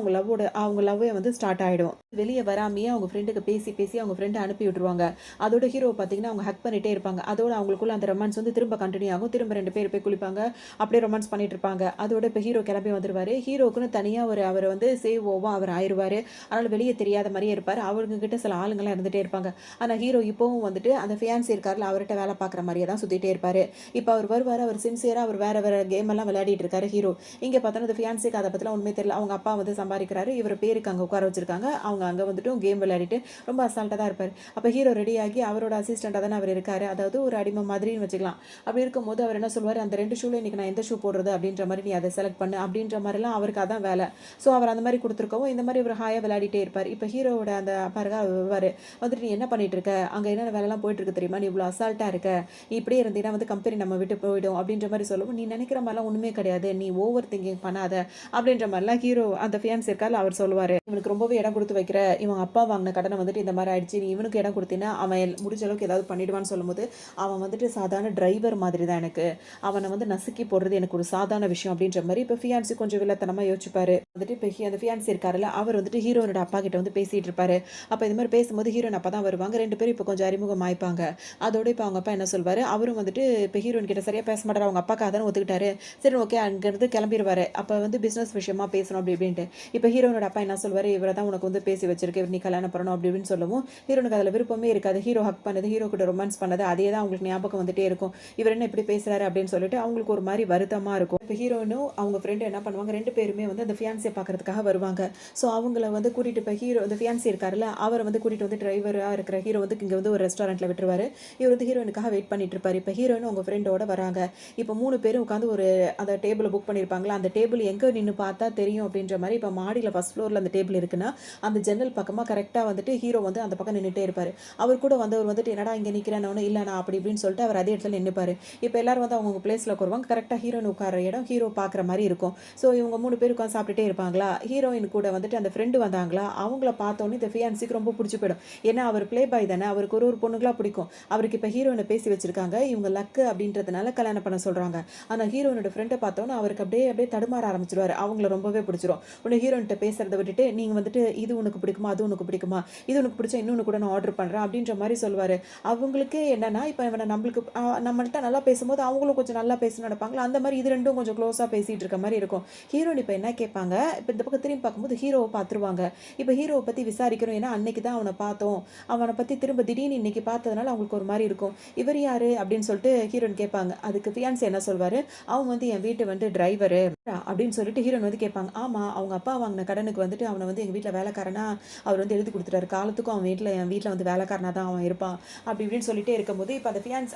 அவங்க லவ்வே வந்து ஸ்டார்ட் ஆகிடும். வெளியே வராமையே அவங்க ஃப்ரெண்டுக்கு பேசி பேசி அவங்க ஃப்ரெண்டை அனுப்பி விட்டுருவாங்க. அதோட ஹீரோ பார்த்தீங்கன்னா அவங்க ஹக் பண்ணிட்டே இருப்பாங்க. அதோட அவங்களுக்குள்ள அந்த ரொமான்ஸ் வந்து திரும்ப கண்டினியூ ஆகும். திரும்ப 2 பேர் போய் குளிப்பாங்க, அப்படியே ரொமான்ஸ் பண்ணிட்டு இருப்பாங்க. அதோட இப்போ ஹீரோ கிளம்பி வந்துருவாரு. ஹீரோக்குன்னு தனியாக அவர் வந்து சேவ் ஓவா அவர் ஆயிடுவார். அதனால வெளியே தெரியாத மாதிரியே இருப்பார். அவங்க கிட்ட சில ஆளுங்கள்லாம் இருந்துகிட்டே இருப்பாங்க. ஆனால் ஹீரோ இப்போவும் வந்துட்டு அந்த ஃபியான்சி இருக்காருல, அவர்கிட்ட வேலை பார்க்குற மாதிரியே தான் சுற்றிட்டே இருப்பார். இப்போ அவர் வருவார், அவர் சின்சியராக அவர் வேற வேற கேம் எல்லாம் விளையாடிட்டு இருக்காரு ஹீரோ. இங்கே பார்த்தோன்னா அந்த ஃபியான்சிக்கு அதை பற்றிலாம் உண்மை தெரியல. அவங்க அப்பா வந்து சம்பாதிக்கிறாரு, இவர் பேருக்கு அங்கே உட்கார வச்சிருக்காங்க. அவங்க அங்கே வந்துட்டு கேம் விளையாடிட்டு ரொம்ப அசால்ட்டாக தான் இருப்பார். அப்போ ஹீரோ ரெடியாகி அவரோட அசிஸ்டண்டாக தானே அவர் இருக்காரு, அதாவது ஒரு அடிமை மாதிரின்னு வச்சுக்கலாம். அப்படி இருக்கும்போது அவர் என்ன சொல்வார், அந்த 2 ஷூல இன்னைக்கு நான் எந்த ஷூ போடுறது அப்படின்ற மாதிரி நீ அதை செலக்ட் பண்ணு அப்படின்ற மாதிரிலாம் அவருக்கு அதான் வேலை. ஸோ அவர் அந்த மாதிரி கொடுத்துருக்கவும் இந்த மாதிரி ஒரு ஹாயாக விளையாடிட்டே இருப்பார். இப்போ ஹீரோவோட அந்த பாருங்க வருவார், வந்துட்டு நீ என்ன பண்ணிட்டு இருக்க, அங்கே என்னென்ன வேலைலாம் போயிட்டு இருக்கு தெரியுமா, நீ இவ்வளோ அசால்ட்டாக இருக்க, இப்படியே இருந்தீங்கன்னா வந்து கம்பெனி நம்ம விட்டு போயிடும் அப்படின்ற மாதிரி சொல்லவும், நீ நினைக்கிற மாதிரிலாம் ஒன்றுமே கிடையாது, நீ ஓவர் திங்கிங் பண்ணாத அப்படின்ற மாதிரிலாம் ஹீரோ அந்த ஃபியான்ஸ் இருக்காரு அவர் சொல்லுவார். இவனுக்கு ரொம்பவே இடம் கொடுத்து வைக்கிற, இவங்க அப்பா வாங்கின கடனை வந்துட்டு இந்த மாதிரி ஆயிடுச்சு, நீ இவனுக்கு இடம் கொடுத்தீங்கன்னா அவன் முடிஞ்ச அளவுக்கு ஏதாவது பண்ணிடுவான்னு சொல்லும்போது, அவன் வந்துட்டு சாதாரண டிரைவர் மாதிரி தான், எனக்கு அவனை வந்து நசுக்கி போடுறது எனக்கு ஒரு சாதாரண விஷயம் அப்படின்ற மாதிரி இப்போ ஃபியான்சி கொஞ்சம் வில்லத்தனமாக யோசிச்சுப்பாரு. வந்துட்டு இப்போ அந்த ஃபியான்சி இருக்காருல்ல, அவர் வந்துட்டு ஹீரோனோட அப்பா கிட்ட வந்து பேசிட்டு இருப்பாரு. அப்போ இது மாதிரி பேசும்போது ஹீரோன் அப்பா தான் வருவாங்க. 2 பேரும் இப்போ கொஞ்சம் அறிமுகம் ஆயிப்பாங்க. அதோட இப்போ அவங்க அப்பா என்ன சொல்வாரு, அவரும் வந்துட்டு இப்போ ஹீரோயின் கிட்ட சரியா பேச மாட்டாரு, அவங்க அப்பாக்காக தானே ஒத்துக்கிட்டாரு, சரி ஓகே அங்கிருந்து கிளம்பிடுவாரு. அப்போ வந்து பிசினஸ் விஷயமா பேசணும் அப்படி இப்படின்ட்டு இப்போ ஹீரோனோட அப்பா என்ன சொல்வாரு, இவரை தான் உனக்கு வந்து பேசி வச்சிருக்கு, இவர் நீ கல்யாணம் பண்ணணும் அப்படி இப்படின்னு சொல்லவும், ஹீரோனுக்கு அதில் விருப்பமே இருக்காது. ஹீரோ ஹக் பண்ணது, ஹீரோ கூட ரொமான்ஸ் பண்ணது, அதே தான் அவங்களுக்கு ஞாபகம் வந்துட்டே இருக்கும். இவர் என்ன இப்படி பேசுறாரு அப்படின்னு சொல்லிட்டு அவங்களுக்கு ஒரு மாதிரி வருத்தமா இருக்கும். இப்போ ஹீரோனும் அவங்க ஃப்ரெண்டு என்ன பண்ணுவாங்க, 2 பேருமே வந்து அந்த ஃபியான்சியை பார்க்கறதுக்காக வருவாங்க. ஸோ அவங்கள வந்து கூட்டிட்டு இப்போ ஹீரோ அந்த ஃபியான்சி இருக்காருல்ல, அவரை வந்து கூட்டிட்டு வந்து டிரைவராக இருக்கிற ஹீரோ வந்து இங்கே வந்து ஒரு ரெஸ்டாரண்ட்ல விட்டுருவாரு. இவர் வந்து ஹீரோனுக்காக வெயிட் பண்ணிட்டு இருப்பாரு. இப்போ ஹீரோனும் அவங்க ஃப்ரெண்டோட வராங்க. இப்போ 3 பேரும் உட்காந்து ஒரு அந்த டேபிளை புக் பண்ணியிருப்பாங்களா, அந்த டேபிள் எங்கே நின்று பார்த்தா தெரியும் அப்படின்ற மாதிரி இப்போ மாடியில் ஃபர்ஸ்ட் ஃப்ளோரில் அந்த டேபிள் இருக்குன்னா அந்த ஜன்னல் பக்கமாக கரெக்டாக வந்துட்டு ஹீரோ வந்து அந்த பக்கம் நின்றுட்டே இருப்பார். அவர் கூட வந்தவர் வந்துட்டு என்னடா இங்கே நிற்கிறேன்னு இல்லை நான் அப்படி இப்படின்னு சொல்லிட்டு அவர் அதே இடத்துல நின்றுப்பார். இப்போ எல்லாரும் வந்து அவங்க பிளேஸில் உட்காருவாங்க. கரெக்டாக ஹீரோயின் உட்கார இடம் ஹீரோ பார்க்குற மாதிரி இருக்கும். ஸோ இவங்க 3 பேர் உட்காந்து சாப்பிட்டுட்டே இருப்பாங்களா, ஹீரோயின் கூட வந்துட்டு அந்த ஃப்ரெண்டு வந்தாங்களா, அவங்கள பார்த்தோன்னே இந்த ஃபியான்சிக்கு ரொம்ப பிடிச்சி போயிடும். ஏன்னா அவர் ப்ளே பாய் தானே, அவருக்கு ஒரு பொண்ணுங்களா பிடிக்கும். அவருக்கு இப்போ ஹீரோயினை பேசி வச்சிருக்காங்க, இவங்க லக்கு அப்படின்றதுனால கல்யாணம் பண்ண சொல்கிறாங்க. ஆனால் ஹீரோயினோட ஃப்ரெண்டை பார்த்தோன்னே அவருக்கு அப்படியே அப்படியே தடுமாற ஆரம்பிச்சிருவார். அவங்கள ரொம்பவே பிடிச்சிரும். உன்னை ஹீரோயின்ட்ட பேசுறதை விட்டுட்டு நீங்கள் வந்துட்டு இது உனக்கு பிடிக்குமா, அது உனக்கு பிடிக்குமா, இது உனக்கு பிடிச்சா இன்னொன்று கூட நான் ஆர்டர் பண்ணுறேன் அப்படின்ற மாதிரி சொல்லுவார். அவங்களுக்கு என்னன்னா இப்போ இவனை நம்மளுக்கு நம்மள்ட்ட நல்லா பேசும்போது அவங்களும் கொஞ்சம் நல்லா பேசணும்னு நினைப்பாங்களா, அந்த மாதிரி இது ரெண்டும் கொஞ்சம் க்ளோஸாக பேசிகிட்டு இருக்க மாதிரி இருக்கும். ஹீரோயின் இப்போ என்ன கேட்பாங்க, இப்போ இந்த பக்கம் திரும்பி பார்க்கும்போது ஹீரோவை பார்த்துருவாங்க. இப்போ ஹீரோவை பற்றி விசாரிக்கணும், ஏன்னா அன்னைக்கு தான் அவனை பார்த்தோம், அவனை பற்றி திரும்ப திடீர்னு இன்னைக்கு பார்த்ததுனால அவங்களுக்கு ஒரு மாதிரி இருக்கும். இவர் யாரு அப்படின்னு சொல்லிட்டு ஹீரோயின் கேட்பாங்க. அதுக்கு ஃபியான்சி என்ன சொல்வார், அவங்க வந்து என் வீட்டு வந்து டிரைவரு அப்படின்னு சொல்லிட்டு ஹீரோயின் வந்து கேட்பாங்க. ஆமாம், அவங்க அப்பா வாங்கின கடனுக்கு வந்துட்டு அவனை வந்து எங்கள் வீட்டில் வேலைக்காரனா அவர் வந்து எழுதி கொடுத்துட்டாரு, காலத்துக்கும் அவன் வீட்டில் என் வீட்டில் வந்து வேலைக்காரனாக தான் அவன் இருப்பான் அப்படி இப்படின்னு சொல்லிட்டே இருக்கும்போது இப்போ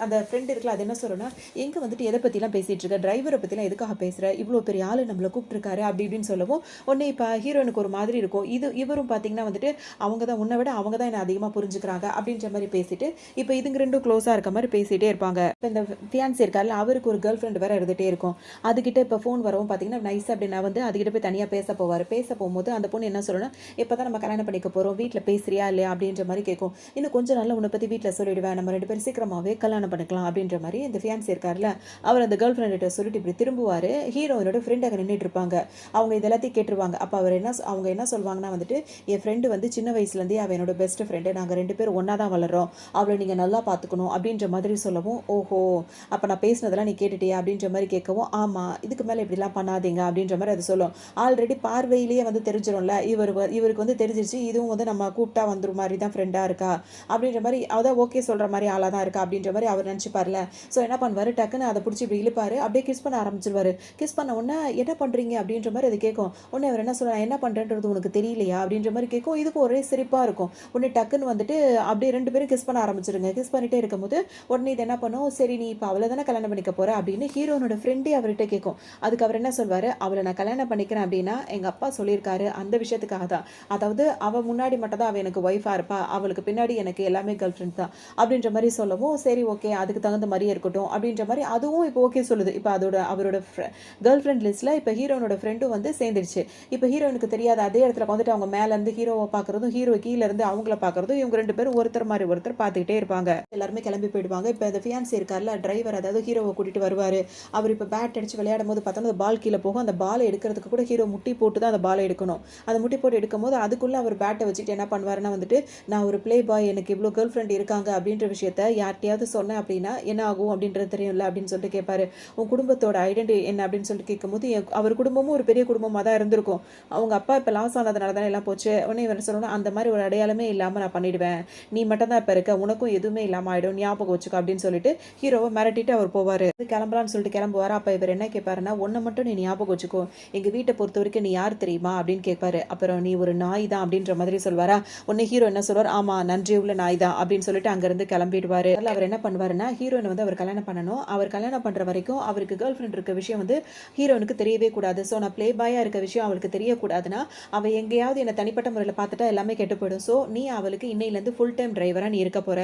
அந்த ஃப்ரெண்ட் இருக்குல்ல, அது என்ன சொல்கிறேன்னா, எங்கே வந்துட்டு எதை பற்றிலாம் பேசிகிட்டு இருக்க, டிரைவரை பற்றிலாம் எதுக்காக பேசுகிற, இவ்வளோ பெரிய ஆள் நம்மளை கூப்பிட்டுருக்காரு அப்படி இப்படின்னு சொல்லவும் உடனே இப்போ ஹீரோனுக்கு ஒரு மாதிரி இருக்கும். இவரும் பார்த்தீங்கன்னா வந்துட்டு அவங்க தான் உன்னை விட அவங்க தான் என்னை அதிகமாக புரிஞ்சுக்கிறாங்க அப்படின்ற மாதிரி பேசிட்டு இப்போ இதுங்க ரெண்டும் க்ளோஸாக இருக்க மாதிரி பேசிகிட்டே இருப்பாங்க. இப்போ இந்த ஃபியான்சி இருக்கார்ல, அவருக்கு ஒரு கேர்ள் ஃப்ரெண்ட் வேறு இருந்துகிட்டே இருக்கும். அதுக்கிட்ட இப்போ ஃபோன் வரவும் பார்த்தீங்கன்னா நைஸாக அப்படின்னா வந்து அதுக்கிட்ட போய் தனியாக பேச போகும்போது அந்த பொண்ணு என்ன சொல்லணும், இப்போ தான் நம்ம கல்யாணம் பண்ணிக்க போகிறோம், வீட்டில் பேசுறியா இல்லையா அப்படின்ற மாதிரி கேட்கும். இன்னும் கொஞ்சம் நாளில் உன்னை பற்றி வீட்டில் சொல்லிவிடுவேன், நம்ம 2 பேரும் சீக்கிரமாகவே கல்யாணம் பண்ணிக்கலாம் அப்படின்ற மாதிரி இந்த ஃபியான்சி இருக்கார்ல, அவர் அந்த கேர்ள் ஃப்ரெண்ட்ட சொல்லிட்டு இப்படி திரும்புவார். ஹீரோயினோட ஃப்ரெண்ட் அங்கே நின்றுட்டு இருப்பாங்க. அவங்க இது எல்லாத்தையும் கேட்டுருவாங்க. அப்போ அவங்க என்ன சொல்லுவாங்கன்னா வந்துட்டு, என் ஃப்ரெண்டு வந்து சின்ன வயசுலேருந்தே அவள் என்னோட பெஸ்ட் ஃப்ரெண்டு, நாங்கள் 2 பேரும் ஒன்றா தான் வளர்றோம், அவளை நீங்கள் நல்லா பார்த்துக்கணும் அப்படின்ற மாதிரி சொல்லவும், ஓஹோ அப்போ நான் பேசினதெல்லாம் நீ கேட்டுட்டியா அப்படின்ற மாதிரி கேட்கவும், ஆமாம் இதுக்கு மேலே இப்படிலாம் பண்ணாதீங்க அப்படின்ற மாதிரி அது சொல்லும். ஆல்ரெடி பார்வையிலேயே வந்து தெரிஞ்சிடும்ல, இவருக்கு வந்து தெரிஞ்சிருச்சு, இதுவும் வந்து நம்ம கூப்பிட்டா வந்துடும் மாதிரி தான் ஃப்ரெண்டாக இருக்கா அப்படின்ற மாதிரி, அதான் ஓகே சொல்கிற மாதிரி ஆளாக தான் இருக்கா அப்படின்ற மாதிரி அவர் நினச்சிப்பார்ல. ஸோ என்ன பண்ணுவார், டக்குன்னு அதை பிடிச்சி இப்படி இழுப்பார், அப்படியே கிஸ் பண்ண ஆரம்பிச்சிருவார். கிஸ் பண்ண உடனே என்ன பண்ணுறீங்க அப்படின்ற மாதிரி அது கேட்கும். உடனே அவர் என்ன சொல்கிறார், என்ன பண்ணுறேன்றது உனக்கு தெரியலையா அப்படின்ற மாதிரி கேட்கும். இதுக்கு ஒரே சிரிப்பாக இருக்கும். உடனே டக்குன்னு வந்துட்டு அப்படியே 2 பேரும் கிஸ் பண்ண ஆரம்பிச்சிருங்க. கிஸ் பண்ணிட்டே இருக்கும்போது உடனே இது என்ன பண்ணும், சரி நீ இப்போ அவளை தானே கல்யாணம் பண்ணிக்க போகிற அப்படின்னு ஹீரோனோட ஃப்ரெண்டே அவர்கிட்ட கேட்கும். அதுக்கு அவர் என்ன சொல்வார், அவளை நான் கல்யாணம் பண்ணிக்கிறேன் அப்படின்னா எங்கள் அப்பா சொல்லியிருக்காரு அந்த விஷயத்துக்காக தான், அதாவது அவள் முன்னாடி மட்டும் தான் அவள் எனக்கு ஒய்ஃபாக இருப்பா, அவளுக்கு பின்னாடி எனக்கு எல்லாமே கேர்ள் ஃப்ரெண்ட் தான் அப்படின்ற மாதிரி சொல்லவும், சரி ஓகே அதுக்கு தகுந்த மாதிரியே இருக்கட்டும் அப்படின்ற மாதிரி அதுவும் இப்போ ஓகே சொல்லுது. இப்போ அவரோட கேர்ள் ஃப்ரெண்ட் லிஸ்ட்டில் இப்போ ஹீரோனோட ஃப்ரெண்டும் வந்து சேர்ந்துருச்சு. இப்போ ஹீரோனுக்கு தெரியாத அதே இடத்துல வந்துட்டு அவங்க மேலேருந்து ஹீரோவை பார்க்குறதும் ஹீரோ கீழேருந்து அவங்கள பார்க்குறதும் இவங்க 2 பேரும் ஒருத்தர் மாதிரி ஒருத்தர் பார்த்துக்கிட்டே இருப்பாங்க. எல்லாருமே கிளம்பி போயிடுவாங்க. இப்போ அந்த ஃபியான்சி இருக்கார்ல, டிரைவர் அதாவது ஹீரோவை கூட்டிகிட்டு வருவார். அவர் இப்போ பேட் அடித்து விளையாடும் போது பார்த்தோன்னா அந்த பால் கீழே போகும். அந்த பாலை எடுக்கிறதுக்கு கூட ஹீரோ முட்டி போட்டு தான் அந்த பாலை எடுக்கணும். அந்த முட்டி போட்டு எடுக்கும் போது அதுக்குள்ளே அவர் பேட்டை வச்சுட்டு என்ன பண்ணுவாருன்னா வந்துட்டு, நான் ஒரு ப்ளே பாய், எனக்கு இவ்வளோ கேர்ள் ஃப்ரெண்ட் இருக்காங்க அப்படின்ற விஷயத்த யார்ட்டையாவது சொன்னேன் அப்படின்னா என்ன ஆகும் அப்படின்றது தெரியும்ல அப்படின்னு சொல்லிட்டு கேட்பாரு. உன் குடும்பத்தோட ஐடென்டி என்ன அப்படின்னு சொல்லிட்டு கேட்கும்போது, அவர் குடும்பமும் ஒரு பெரிய குடும்பமாக தான் இருந்திருக்கும், அவங்க அப்பா இப்போ லாஸ் ஆனதுனால தானே எல்லாம் போச்சு. உடனே இவர் சொல்லணும், அந்த மாதிரி ஒரு அடையாளமே இல்லாமல் நான் பண்ணிடுவேன், நீ மட்டும் தான் இப்போ இருக்க, உனக்கும் எதுவுமே இல்லாமல் ஆகிடும், ஞாபகம் வச்சுக்கோ அப்படின்னு சொல்லிட்டு ஹீரோவை மிரட்டிட்டு அவர் போவார். கிளம்பலான்னு சொல்லிட்டு கிளம்புவார். அப்போ இவர் என்ன கேட்பாருன்னா, ஒன்றை மட்டும் நீ ஞாபகம் வச்சுக்கோ, எங்கள் வீட்டை பொறுத்த வரைக்கும் நீ யார் தெரியுமா அப்படின்னு கேட்பாரு. அப்புறம் நீ ஒரு நாய் தான் அப்படின்ற மாதிரி சொல்வாரா. உடனே ஹீரோ என்ன சொல்வார், ஆமாம் நன்றி உள்ள நாய் தான் அப்படின்னு சொல்லிட்டு அங்கேருந்து கிளம்பிடுவார். அவர் என்ன பண்ணுவாருன்னா, ஹீரோனை வந்து அவர் கல்யாணம் பண்ணணும், அவர் கல்யாணம் பண்ணுற வரைக்கும் அவருக்கு கேர்ள் ஃப்ரெண்ட் இருக்க விஷயம் வந்து ஹீரோனுக்கு தெரியவே கூடாது. ஸோ நான் ப்ளே பாயாக இருக்க விஷயம் அவளுக்கு தெரியக்கூடாதுன்னா, அவள் எங்கேயாவது என்னை தனிப்பட்ட முறையில் பார்த்துட்டா எல்லாமே கெட்டு போயிடும். ஸோ நீ அவளுக்கு இன்னையிலேருந்து ஃபுல் டைம் டிரைவராக நீ இருக்க போகிற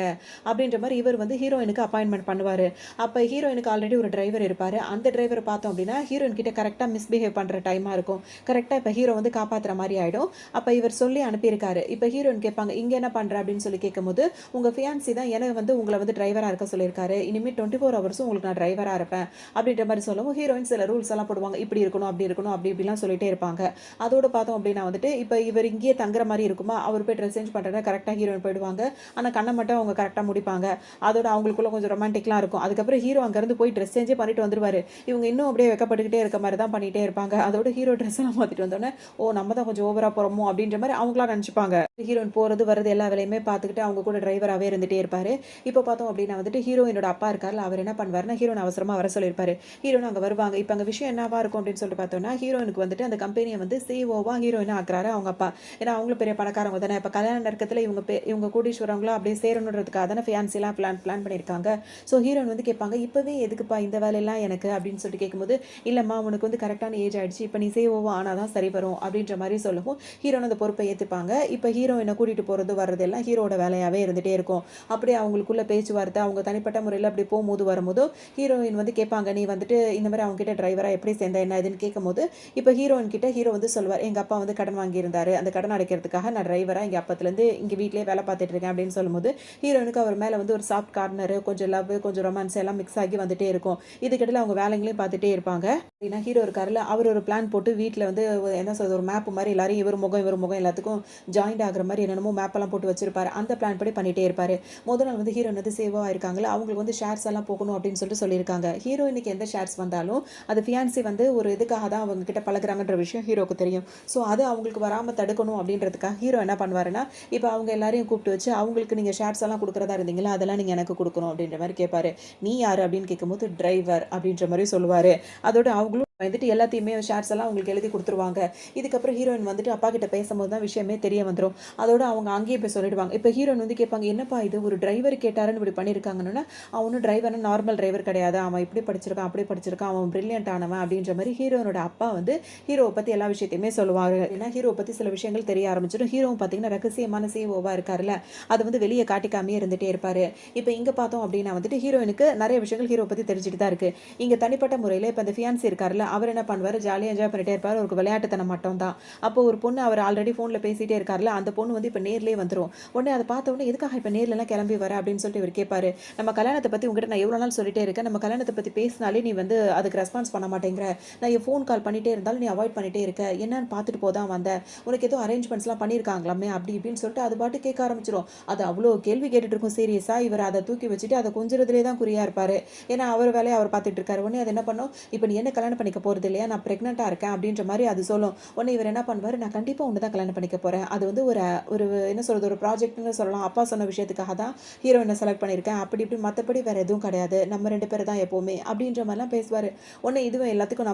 அப்படின்ற மாதிரி இவர் வந்து ஹீரோயினுக்கு அப்பாயின்மெண்ட் பண்ணுவார். அப்போ ஹீரோயினுக்கு ஆல்ரெடி ஒரு டிரைவர் இருப்பார். அந்த டிரைவரை பார்த்தோம் அப்படின்னா ஹீரோயின் கிட்ட கரெக்டாக மிஸ்பிஹேவ் பண்ணுற டைமாக இருக்கும். கரெக்டாக இப்போ ஹீரோ வந்து காப்பாற்றுற மாதிரி ஆகிடும். அப்போ இவர் சொல்லி அனுப்பியிருக்காரு. இப்போ ஹீரோயின் கேட்பாங்க, இங்கே என்ன பண்ணுற அப்படின்னு சொல்லி கேட்கும்போது, உங்கள் ஃபியான்சி தான் எனக்கு வந்து உங்களை வந்து டிரைவராக இருக்க சொல்லியிருக்காரு, இனிமேல் 24 ஹவர்ஸும் உங்களுக்கு நான் டிரைவராக இருப்பேன் அப்படின்ற மாதிரி சொல்லவும் ஹீரோயின் சில ரூல்ஸ் எல்லாம் போடுவாங்க, இப்படி இருக்கணும் அப்படி இருக்கணும் அப்படி இப்படிலாம் சொல்லிட்டே இருப்பாங்க. அதோடு பார்த்தோம் அப்படின்னா வந்துட்டு இப்போ இவர் இங்கேயே தங்குற மாதிரி இருக்குமா, அவர் போய் ட்ரெஸ் சேஞ்ச் பண்ணுறதுனா கரெக்டாக ஹீரோயின் போயிடுவாங்க. ஆனால் கண்ணை மட்டும் அவங்க கரெக்டாக முடிப்பாங்க. அதோட அவங்களுக்குள்ள கொஞ்சம் ரொமான்டிக்லாம் இருக்கும். அதுக்கப்புறம் ஹீரோ அங்கேருந்து போய் ட்ரெஸ் சேஞ்சே பண்ணிட்டு வந்துருவார். இவங்க இன்னும் அப்படியே வைக்கப்பட்டுக்கிட்டே இருக்க மாதிரி தான் பண்ணிகிட்டே இருப்பாங்க. அதோட ஹீரோ ட்ரெஸ் எல்லாம் மாற்றிட்டு வந்தோடனே, ஓ நம்ம தான் கொஞ்சம் ஓவராக போகிறோமோ அப்படின்ற மாதிரி அவங்களாம் நினச்சிப்பாங்க. ஹீரோயின் போகிறது வரது எல்லா வேலையுமே பார்த்துக்கிட்டு அவங்க கூட டிரைவராகவே இருந்துகிட்டே இருப்பார். இப்போ பார்த்தோம் அப்படின்னா வந்துட்டு ஹீரோயினோட அப்பா இருக்கார்ல, அவர் என்ன பண்ணுவார்னா ஹீரோயின் அவசரமாக வர சொல்லியிருப்பாரு. ஹீரோயின் அங்கே வருவாங்க. இப்போ அங்கே விஷயம் என்னவா இருக்கும் அப்படின்னு சொல்லிட்டு பார்த்தோம்னா, ஹீரோயினுக்கு வந்துட்டு அந்த கம்பெனியை வந்து சிஓவாக ஹீரோயினை ஆக்குறாரு அவங்க அப்பா. ஏன்னா அவங்களும் பெரிய பணக்காரங்க தானே. இப்போ கல்யாண நேரத்தில் இவங்க கோடீஸ்வரவங்களும் அப்படியே சேரணுன்றதுக்காக தானே ஃபியான்சிலாம் பிளான் பண்ணியிருக்காங்க. ஸோ ஹீரோயின் வந்து கேட்பாங்க, இப்போவே எதுக்குப்பா இந்த வேலையெல்லாம் எனக்கு அப்படின்னு சொல்லிட்டு கேட்கும்போது, இல்லைம்மா உனக்கு வந்து கரெக்டான ஏஜ் ஆகிடுச்சு, ஆயிடுச்சு, இப்போ நீ சேவோவா ஆனால் தான் சரி வரும் அப்படின்ற மாதிரி சொல்லவும் ஹீரோயின் அந்த பொறுப்பை ஏற்றுப்பாங்க. இப்போ ஹீரோயினை கூட்டிகிட்டு போகிறது வர்றது எல்லாம் ஹீரோட வேலையாகவே இருந்துகிட்டே இருக்கும். அப்படியே அவங்களுக்குள்ள பேச்சுவார்த்தை அவங்க தனிப்பட்ட முறையில் அப்படி போகும்போது வரும்போது ஹீரோயின் வந்து கேட்பாங்க, நீ வந்துட்டு இந்த மாதிரி அவங்க கிட்ட டிரைவராக எப்படி சேர்ந்த என்ன இதுன்னு கேட்கும்போது இப்போ ஹீரோயின் கிட்ட ஹீரோ வந்து சொல்வார், எங்கள் அப்பா வந்து கடன் வாங்கியிருந்தாரு, அந்த கடன் அடைக்கிறதுக்காக நான் டிரைவராக இங்கே அப்பத்துலேருந்து இங்கே வீட்டிலே வேலை பார்த்துட்டு இருக்கேன் அப்படின்னு சொல்லும்போது ஹீரோயினுக்கு அவர் மேலே வந்து ஒரு சாஃப்ட் கார்னரு, கொஞ்சம் லவ், கொஞ்சம் ரொமான்ஸ் எல்லாம் மிக்ஸ் ஆகி வந்துட்டே இருக்கும். இதுக்கிடையில் அவங்க வேலைங்களையும் பார்த்துட்டே இருப்பாங்க. அப்படின்னா ஹீரோ இருக்காருல்ல, அவர் ஒரு பிளான் போட்டு வீட்டில் வந்து என்ன சொல்றது ஒரு மேப் மாதிரி எல்லாரும் இவர் முகம் எல்லாத்துக்கும் ஜாயிண்ட் ஆகிற மாதிரி என்னென்னமோ மேப்பெல்லாம் போட்டு வச்சிருப்பாரு. அந்த பிளான் படி பண்ணிட்டே இருப்பாரு. முதல் நாள் வந்து ஹீரோயின் வந்து சேவாக இருக்காங்களா, அவங்களுக்கு வந்து ஷேர்ஸ் எல்லாம் போகணும் அப்படின்னு சொல்லிட்டு சொல்லியிருக்காங்க. ஹீரோயினுக்கு எந்த ஷேர்ஸ் வந்தாலும் அது ஃபியான்சி வந்து ஒரு இதுக்காக தான் அவங்க கிட்ட பழகுறாங்கன்ற விஷயம் ஹீரோக்கு தெரியும். ஸோ அது அவங்களுக்கு வராமல் தடுக்கணும் அப்படின்றதுக்காக ஹீரோ என்ன பண்ணுவாருன்னா, இப்போ அவங்க எல்லாரையும் கூப்பிட்டு வச்சு அவங்களுக்கு நீங்கள் ஷேர்ஸ் எல்லாம் கொடுக்குறதா இருந்தீங்களா, அதெல்லாம் நீங்கள் எனக்கு கொடுக்கணும் அப்படின்ற மாதிரி கேட்பாரு. நீ யார் அப்படின்னு கேட்கும்போது டிரைவர் அப்படின்ற மாதிரி சொல்லுவார். அதோட அவங்களும் வந்துட்டு எல்லாத்தையுமே ஷேர்ஸ் எல்லாம் அவங்களுக்கு எழுதி கொடுத்துருவாங்க. இதுக்கப்புறம் ஹீரோயின் வந்துட்டு அப்பா கிட்ட பேசும்போது தான் விஷயமே தெரிய வந்துடும். அதோட அவங்க அங்கேயே போய் சொல்லிடுவாங்க. இப்போ ஹீரோயின் வந்து கேட்பாங்க, என்னப்பா இது ஒரு டிரைவர் கேட்டாருன்னு இப்படி பண்ணியிருக்காங்கன்னா, அவனும் டிரைவர்னா நார்மல் டிரைவர் கிடையாது, அவன் இப்படி படிச்சிருக்கான் அப்படி படிச்சிருக்கான், அவன் பிரில்லியன்ட் ஆனவன் அப்படின்ற மாதிரி ஹீரோனோட அப்பா வந்து ஹீரோவை பற்றி எல்லா விஷயத்தையுமே சொல்லுவாங்க. ஏன்னா ஹீரோவை பற்றி சில விஷயங்கள் தெரிய ஆரம்பிச்சிடும். ஹீரோவும் பார்த்தீங்கன்னா ரகசியமான சிஓவாக இருக்காருல்ல, அது வந்து வெளியே காட்டிக்காமே இருந்துகிட்டே இருப்பார். இப்போ இங்கே பார்த்தோம் அப்படின்னா வந்துட்டு ஹீரோயினுக்கு நிறைய விஷயங்கள் ஹீரோ பற்றி தெரிஞ்சுட்டு தான் இருக்குது. இங்கே தனிப்பட்ட முறையில் இப்போ அந்த ஃபியான்சி இருக்காருல்ல, அவர் என்ன பண்ணுவார், ஜாலியாக என்ஜாய் பண்ணிட்டே இருப்பார். அவருக்கு விளையாட்டுத்தனம் மட்டும் தான். அப்போ ஒரு பொண்ணு அவர் ஆல்ரெடி ஃபோனில் பேசிகிட்டே இருக்காருல்ல, அந்த பொண்ணு வந்து இப்போ நேர்லேயே வந்துடும். உடனே அதை பார்த்த உடனே எதுக்காக இப்போ நேர்லலாம் கிளம்பி வர அப்படின்னு சொல்லிட்டு இவர் கேட்பாரு. நம்ம கல்யாணத்தை பற்றி உங்ககிட்ட நான் எவ்வளோ நாள் சொல்லிட்டே இருக்கேன், நம்ம கல்யாணத்தை பற்றி பேசினாலே நீ வந்து அதுக்கு ரெஸ்பான்ஸ் பண்ண மாட்டேங்கிற, நான் என் ஃபோன் கால் பண்ணிகிட்டே இருந்தாலும் நீ அவாய்ட் பண்ணிகிட்டே இருக்க, என்னன்னு பார்த்துட்டு போதான் வந்தேன், உனக்கு ஏதோ அரேஞ்ச்மெண்ட்ஸ்லாம் பண்ணியிருக்காங்களாமே அப்படி இப்படின்னு சொல்லிட்டு அது பாட்டு கேட்க ஆரம்பிச்சிடும். அது அவ்வளோ கேள்வி கேட்டுட்டு இருக்கும் சீரியஸாக. இவர் அதை தூக்கி வச்சுட்டு அதை கொஞ்சிறதுலேயே தான் குறியாக இருப்பார். ஏன்னா அவர் வேலையை அவர் பார்த்துட்டு இருக்காரு. உடனே அது என்ன பண்ணும், இப்போ நீ என்ன கல்யாணம் பண்ணிக்க போகிறது இல்லையா, நான் ப்ரெக்னெண்ட்டாக இருக்கேன் அப்படின்ற மாதிரி அது சொல்லும். உடனே இவர் என்ன பண்ணுவார், நான் கண்டிப்பாக ஒன்று தான் கல்யாணம் பண்ணிக்க போகிறேன், அது வந்து ஒரு ஒரு என்ன சொல்கிறது ஒரு ப்ராஜெக்ட்னு சொல்லலாம், அப்பா சொன்ன விஷயத்துக்காக தான் ஹீரோயினை செலக்ட் பண்ணியிருக்கேன், அப்படி இப்படி மற்றபடி வேறு எதுவும் கிடையாது, நம்ம 2 பேர் தான் எப்போவுமே அப்படின்ற மாதிரிலாம் பேசுவார். உடனே இதுவும் எல்லாத்துக்கும்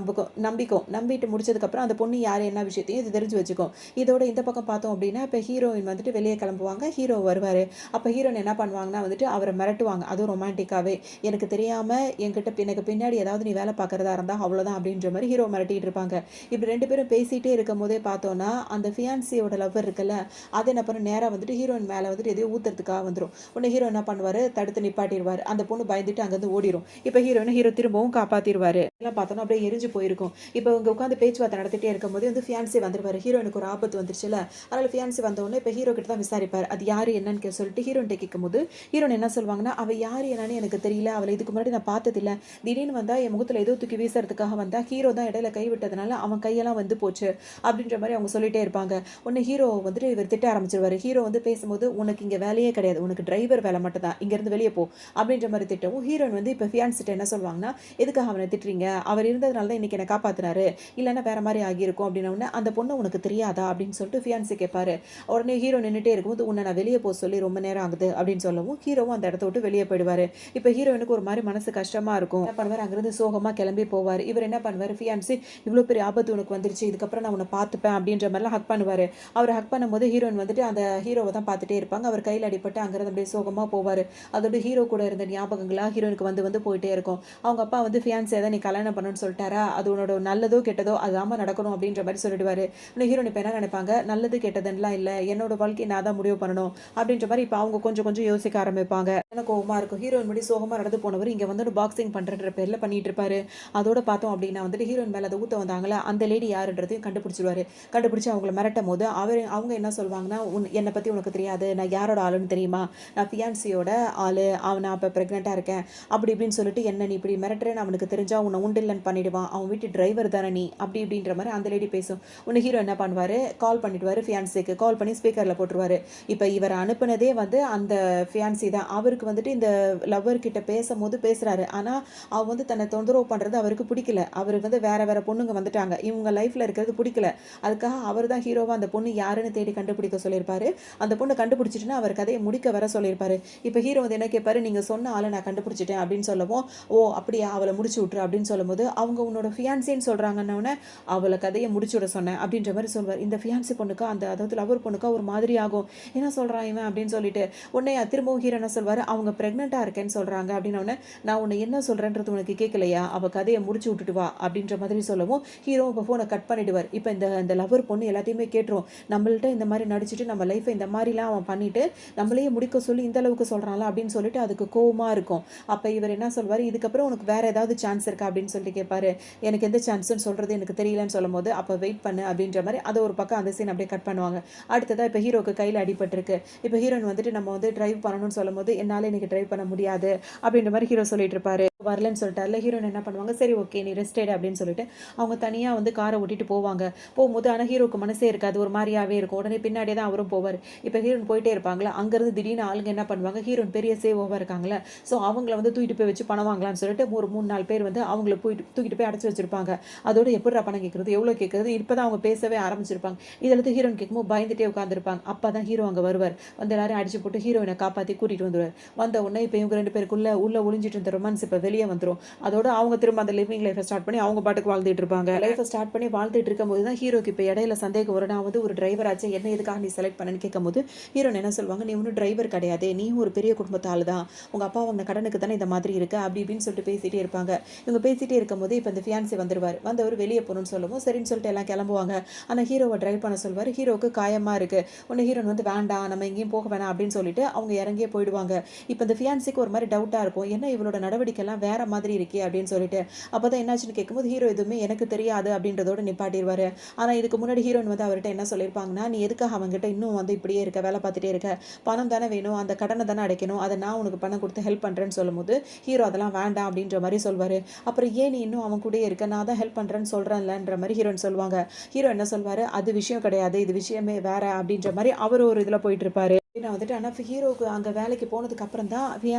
நம்பிட்டு முடிச்சதுக்கப்புறம் அந்த பொண்ணு யார் என்ன விஷயத்தையும் இது தெரிஞ்சு வச்சுக்கும். இதோட இந்த பக்கம் பார்த்தோம் அப்படின்னா இப்போ ஹீரோயின் வந்துட்டு வெளியே கிளம்புவாங்க, ஹீரோ வருவார். அப்போ ஹீரோயின் என்ன பண்ணுவாங்கன்னா வந்துட்டு அவரை மிரட்டுவாங்க, அதுவும் ரொமான்டிக்காகவே, எனக்கு தெரியாமல் எனக்கு பின்னாடி ஏதாவது நீ வேலை பார்க்குறதா இருந்தால் அவ்வளோதான் அப்படின்ற மாதிரி ஹீரோ மிரட்டிட்டு இருப்பாங்க. இப்படி 2 பேரும் பேசிகிட்டே இருக்கும் போதே பார்த்தோன்னா அந்த ஃபியான்சியோட லவ்வர் இருக்குல்ல, அது என்ன பண்ண நேராக வந்துட்டு ஹீரோயின் மேலே வந்துட்டு எதையோ ஊற்றுறதுக்காக வந்துடும். உடனே ஹீரோ என்ன பண்ணுவார், தடுத்து நிப்பாட்டிடுவார். அந்த பொண்ணு பயந்துட்டு அங்கேருந்து ஓடிடும். இப்போ ஹீரோ திரும்பவும் காப்பாற்றிடுவார். எல்லாம் பார்த்தோன்னா அப்படியே எரிஞ்சு போயிருக்கும். இப்போ இங்கே உட்காந்து பேச்சுவார்த்தை நடத்திட்டே இருக்கும்போது வந்து ஃபியான்சி வந்துடுவார். ஹீரோனுக்கு ஒரு ஆபத்து வந்துருச்சுல, அதனால் ஃபியான்சி வந்தோடனே இப்போ ஹீரோ கிட்ட தான் விசாரிப்பார், அது யார் என்னன்னு சொல்லிட்டு ஹீரோன்ட்ட கேட்கும்போது ஹீரோன் என்ன சொல்லுவாங்கன்னா, அவள் யார் என்னன்னு எனக்கு தெரியல, அவளை இதுக்கு முன்னாடி நான் பார்த்ததில்லை, திடீர்னு வந்தால் என் முகத்தில் ஏதோ தூக்கி வீசுறதுக்காக வந்தால், ஹீரோ தான் இடையில கை விட்டதுனால அவன் கையெல்லாம் வந்து போச்சு அப்படின்ற மாதிரி அவங்க சொல்லிட்டே இருப்பாங்க. உடனே ஹீரோ வந்துட்டு இவர் திட்ட ஆரம்பிச்சிருவார். ஹீரோ வந்து பேசும்போது, உனக்கு இங்கே வேலையே கிடையாது, உனக்கு டிரைவர் வேலை மட்டும் தான், இங்கேருந்து வெளியே போ அப்படின்ற மாதிரி திட்டவும் ஹீரோயின் வந்து இப்போ ஃபியான்சிட்ட என்ன சொல்லுவாங்கன்னா, எதுக்காக அவனை திட்டுறீங்க, அவர் இருந்ததுனால தான் இன்றைக்கி என்னை காப்பாற்றினாரு, இல்லைன்னா வேற மாதிரி ஆகியிருக்கும் அப்படின்னா, அந்த பொண்ணு உனக்கு தெரியாதா அப்படின்னு சொல்லிட்டு ஃபியான்சி கேட்பாரு. உடனே ஹீரோ நின்றுட்டே இருக்கும்போது, உன்னை நான் வெளியே போக சொல்லி ரொம்ப நேரம் ஆகுது அப்படின்னு சொல்லவும் ஹீரோவும் அந்த இடத்த விட்டு வெளியே போயிடுவார். இப்போ ஹீரோயினுக்கு ஒரு மாதிரி மனசு கஷ்டமாக இருக்கும். என்ன பண்ணுவார், அங்கேருந்து சோகமாக கிளம்பி போவார். இவர் என்ன பண்ணுவார், ஃபியான்சி இவ்வளோ பெரிய ஆபத்து உனக்கு வந்துருச்சு, இதுக்கப்புறம் நான் உன்னை பார்த்துப்பேன் அப்படின்ற மாதிரிலாம் ஹக் பண்ணுவார். அவர் ஹக் பண்ணும்போது ஹீரோயின் வந்துட்டு அந்த ஹீரோவை தான் பார்த்துட்டே இருப்பாங்க. அவர் கையில் அடிப்பட்டு அங்கேருந்து அப்படியே சோகமாக போவார். அதோட ஹீரோ கூட இருந்த ஞாபகங்களாக ஹீரோனுக்கு வந்து போயிட்டே இருக்கும். அவங்க அப்பா வந்து ஃபியான்சியை தான் நீ கல்யாணம் பண்ணணும்னு சொல்லிட்டாரா, அது உன்னோட நல்லதோ கெட்டதோ அதாம நடக்கணும் அப்படின்ற மாதிரி சொல்லிடுவார். இன்னும் ஹீரோயின் இப்போ என்ன நினைப்பாங்க, நல்லது கெட்டதுன்னெலாம் இல்லை, என்னோட வாழ்க்கையை நான் தான் முடிவு பண்ணணும் அப்படின்ற மாதிரி இப்போ அவங்க கொஞ்சம் கொஞ்சம் யோசிக்க ஆரம்பிப்பாங்க. எனக்கு கோவமாக இருக்கும். ஹீரோயின் முடி சோகமாக நடந்து போனவர் இங்கே வந்து பாக்ஸிங் பண்ணுறன்ற பேரில் பண்ணிட்டு இருப்பாரு. அதோட பார்த்தோம் அப்படின்னா வந்துட்டு ஹீரோயின் மேலே அதை ஊற்ற வந்தாங்களா, அந்த லேடி யாருன்றதையும் கண்டுபிடிச்சிருவாரு. கண்டுபிடிச்சி அவங்கள மிரட்டும் போது அவங்க என்ன சொல்லுவாங்கன்னா, என்னை பற்றி உனக்கு தெரியாது, நான் யாரோட ஆளுன்னு தெரியுமா, நான் ஃபியான்சியோட ஆள், நான் இப்போ ப்ரெக்னெண்ட்டாக இருக்கேன் அப்படி இப்படின்னு சொல்லிட்டு என்ன நீ இப்படி மிரட்டுறேன்னு அவனுக்கு தெரிஞ்சால் உன்னை உண்டில்லன்னு பண்ணிடுவான், அவன் வீட்டு டிரைவர் தானே நீ அப்படி இப்படின்ற மாதிரி அந்த லேடி பேசும். உன்னை ஹீரோ என்ன பண்ணுவார், கால் பண்ணிடுவார், ஃபியான்சிக்கு கால் பண்ணி ஸ்பீக்கரில் போட்டுருவார். இப்போ இவர் அனுப்புனதே வந்து அந்த ஃபியான்சி தான். அவருக்கு வந்துட்டு இந்த லவ்வர் கிட்ட பேசும்போது பேசுகிறாரு, ஆனால் அவள் வந்து தன்னை தொந்தரவு பண்ணுறது அவருக்கு பிடிக்கல. அவருக்கு வந்து வேற பொண்ணுங்க வந்துட்டாங்க, இவங்க லைஃப்பில் இருக்கிறது பிடிக்கல. அதுக்காக அவர் தான் ஹீரோவாக அந்த பொண்ணு யாருன்னு தேடி கண்டுபிடிக்க சொல்லியிருப்பாரு. அந்த பொண்ணை கண்டுபிடிச்சிட்டுன்னா அவர் கதையை முடிக்க வர சொல்லியிருப்பாரு. இப்போ ஹீரோ வந்து என்ன கேட்பாரு, நீங்கள் சொன்ன ஆளை நான் கண்டுபிடிச்சிட்டேன் அப்படின்னு சொல்லவும், ஓ அப்படியா அவளை முடிச்சு விட்ரு அப்படின்னு சொல்லும்போது, அவங்க உன்னோட ஃபியான்சின்னு சொல்கிறாங்கன்னொன்னே அவளை கதையை முடிச்சு விட சொன்னேன் அப்படின்ற மாதிரி சொல்வார். இந்த ஃபியான்சி பொண்ணுக்கா அதாவது லவர் பொண்ணுக்கா ஒரு மாதிரி ஆகும், என்ன சொல்கிறான் இவன் அப்படின்னு சொல்லிட்டு உடனே திரும்பவும் ஹீரோ என்ன சொல்வார், அவங்க ப்ரெக்னெண்ட்டாக இருக்கேன்னு சொல்கிறாங்க அப்படின்னோடனே, நான் உன்னை என்ன சொல்கிறேன்றது உனக்கு கேட்கலையா, அவள் கதையை முடிச்சு விட்டுட்டு வா அப்படின்ற மாதிரி சொல்லவும் ஹீரோ இப்போ ஃபோனை கட் பண்ணிடுவார். இப்போ இந்த இந்த லவர் பொண்ணு எல்லாத்தையுமே கேட்டுரும். நம்மள்ட்ட இந்த மாதிரி நடிச்சுட்டு நம்ம லைஃப்பை இந்த மாதிரிலாம் அவன் பண்ணிட்டு நம்மளையே முடிக்க சொல்லி இந்த அளவுக்கு சொல்கிறான்ல அப்படின்னு சொல்லிட்டு அதுக்கு கோவமாக இருக்கும். அப்போ இவர் என்ன சொல்வார், இதுக்கப்புறம் உனக்கு வேறு ஏதாவது சான்ஸ் இருக்கா அப்படின்னு சொல்லிட்டு கேட்பாரு. எனக்கு எந்த சான்ஸ்னு சொல்கிறது எனக்கு தெரியலன்னு சொல்லும் போது அப்போ வெயிட் பண்ணு அப்படின்ற மாதிரி அதை ஒரு பக்கம் அந்த சீன் அப்படியே கட் பண்ணுவாங்க. அடுத்ததாக இப்போ ஹீரோக்கு கையில் அடிபட்டிருக்கு. இப்போ ஹீரோயின் வந்துட்டு நம்ம வந்து டிரைவ் பண்ணணும்னு சொல்லும் போது என்னால் இன்னைக்கு டிரைவ் பண்ண முடியாது அப்படின்ற மாதிரி ஹீரோ சொல்லிட்டு இருப்பாரு. வரலன்னு சொல்லிட்டார்ல, ஹீரோயின் என்ன பண்ணுவாங்க, சரி ஓகே நீ ரெஸ்ட் எடு அப்படின்னு சொல்லிட்டு அவங்க தனியாக வந்து காரை ஓட்டிட்டு போவாங்க. போகும்போது ஆனால் ஹீரோக்கு மனசே இருக்காது, ஒரு மாதிரியாவே இருக்கும். உடனே பின்னாடியே தான் அவரும் போவார். இப்போ ஹீரோயின் போயிட்டே இருப்பாங்களா, அங்கேருந்து திடீர்னு ஆளுங்க என்ன பண்ணுவாங்க, ஹீரோயின் பெரிய சேவோவாக இருக்காங்களே, ஸோ அவங்கள வந்து தூக்கிட்டு போய் வச்சு பணம் வாங்கலாம்னு சொல்லிட்டு ஒரு 3-4 பேர் வந்து அவங்கள தூக்கிட்டு போய் அடைச்சி வச்சிருப்பாங்க. அதோட எப்படிடா பணம் கேட்குறது, எவ்வளோ கேட்குறது, இப்போ தான் அவங்க பேசவே ஆரம்பிச்சிருப்பாங்க. இதில் ஹீரோயின் கேட்கும்போது பயந்துட்டே உட்காந்துருப்பாங்க. அப்போ தான் ஹீரோ அங்கே வருவார். வந்து எல்லாரும் அடிச்சு போட்டு ஹீரோயினை காப்பாற்றி கூட்டிகிட்டு வந்துடுவார். வந்த உடனே இப்போ இவங்க 2 பேருக்குள்ள ஒளிஞ்சிட்டு இருந்த ரொமான்ஸ் இப்போ வெளியே வந்துடும். அதோட அவங்க திரும்ப அந்த லிவிங் லைஃபை ஸ்டார்ட் பண்ணி அவங்க பாட்டுக்கு வாழ்ந்துட்டு இருப்பாங்க. லைஃபை ஸ்டார்ட் பண்ணி வாழ்ந்துட்டு இருக்கும்போது தான் ஹீரோக்கு இப்போ இடையில சந்தேகம் வரும். நான் வந்து ஒரு டிரைவர் ஆச்சு, என்ன எதுக்காக நீ செலக்ட் பண்ணேன்னு கேட்கும்போது ஹீரோன் என்ன சொல்லுவாங்க, நீ ஒன்றும் டிரைவர் கிடையாது, நீயும் ஒரு பெரிய குடும்பத்து ஆள் தான், உங்கள் அப்பா வாங்கின கடனுக்கு தானே இந்த மாதிரி இருக்கு அப்படி இப்படின்னு சொல்லிட்டு பேசிகிட்டே இருப்பாங்க. இவங்க பேசிகிட்டே இருக்கும்போது இப்போ இந்த ஃபியான்சி வந்துருவார். வந்தவர் வெளியே போகணும்னு சொல்லவும் சரின்னு சொல்லிட்டு எல்லாம் கிளம்புவாங்க. ஆனால் ஹீரோவை டிரைவ் பண்ண சொல்வார். ஹீரோவுக்கு காயமாக இருக்குது. ஒன்று ஹீரோன் வந்து வேண்டாம் நம்ம எங்கேயும் போக வேணாம் அப்படின்னு சொல்லிட்டு அவங்க இறங்கியே போயிடுவாங்க. இப்போ இந்த ஃபியான்சிக்கு ஒரு மாதிரி டவுட்டாக இருக்கும், என்ன இவளோட நடவடிக்கைலாம் வேற மாதிரி இருக்கே அப்படின்னு சொல்லிட்டு. அப்போ தான் என்னாச்சுன்னு கேட்கும்போது ஹீரோ எதுவுமே எனக்கு தெரியாது அப்படின்றதோட நிப்பாட்டிடுவார். ஆனால் இதுக்கு முன்னாடி ஹீரோயின் வந்து அவர்கிட்ட என்ன சொல்லியிருப்பாங்கன்னா, நீ எதுக்காக அவங்ககிட்ட இன்னும் வந்து இப்படியே இருக்க, வேலை பார்த்துட்டே இருக்க, பணம் தானே வேணும், அந்த கடனை தானே அடைக்கணும், அதை நான் உனக்கு பணம் கொடுத்து ஹெல்ப் பண்ணுறேன்னு சொல்லும்போது ஹீரோ அதெல்லாம் வேண்டாம் அப்படின்ற மாதிரி சொல்வார். அப்புறம் ஏன் நீ இன்னும் அவன் கூடயே இருக்க, நான் தான் ஹெல்ப் பண்ணுறேன்னு சொல்கிறேன்லன்ற மாதிரி ஹீரோயின் சொல்லுவாங்க. ஹீரோ என்ன சொல்வார், அது விஷயம் கிடையாது, இது விஷயமே வேற அப்படின்ற மாதிரி அவர் ஒரு இதில் போயிட்டு இருப்பாரு. நான் வந்துட்டு ஆனால் ஹீரோவுக்கு அங்கே வேலைக்கு போனதுக்கு அப்புறம் தான்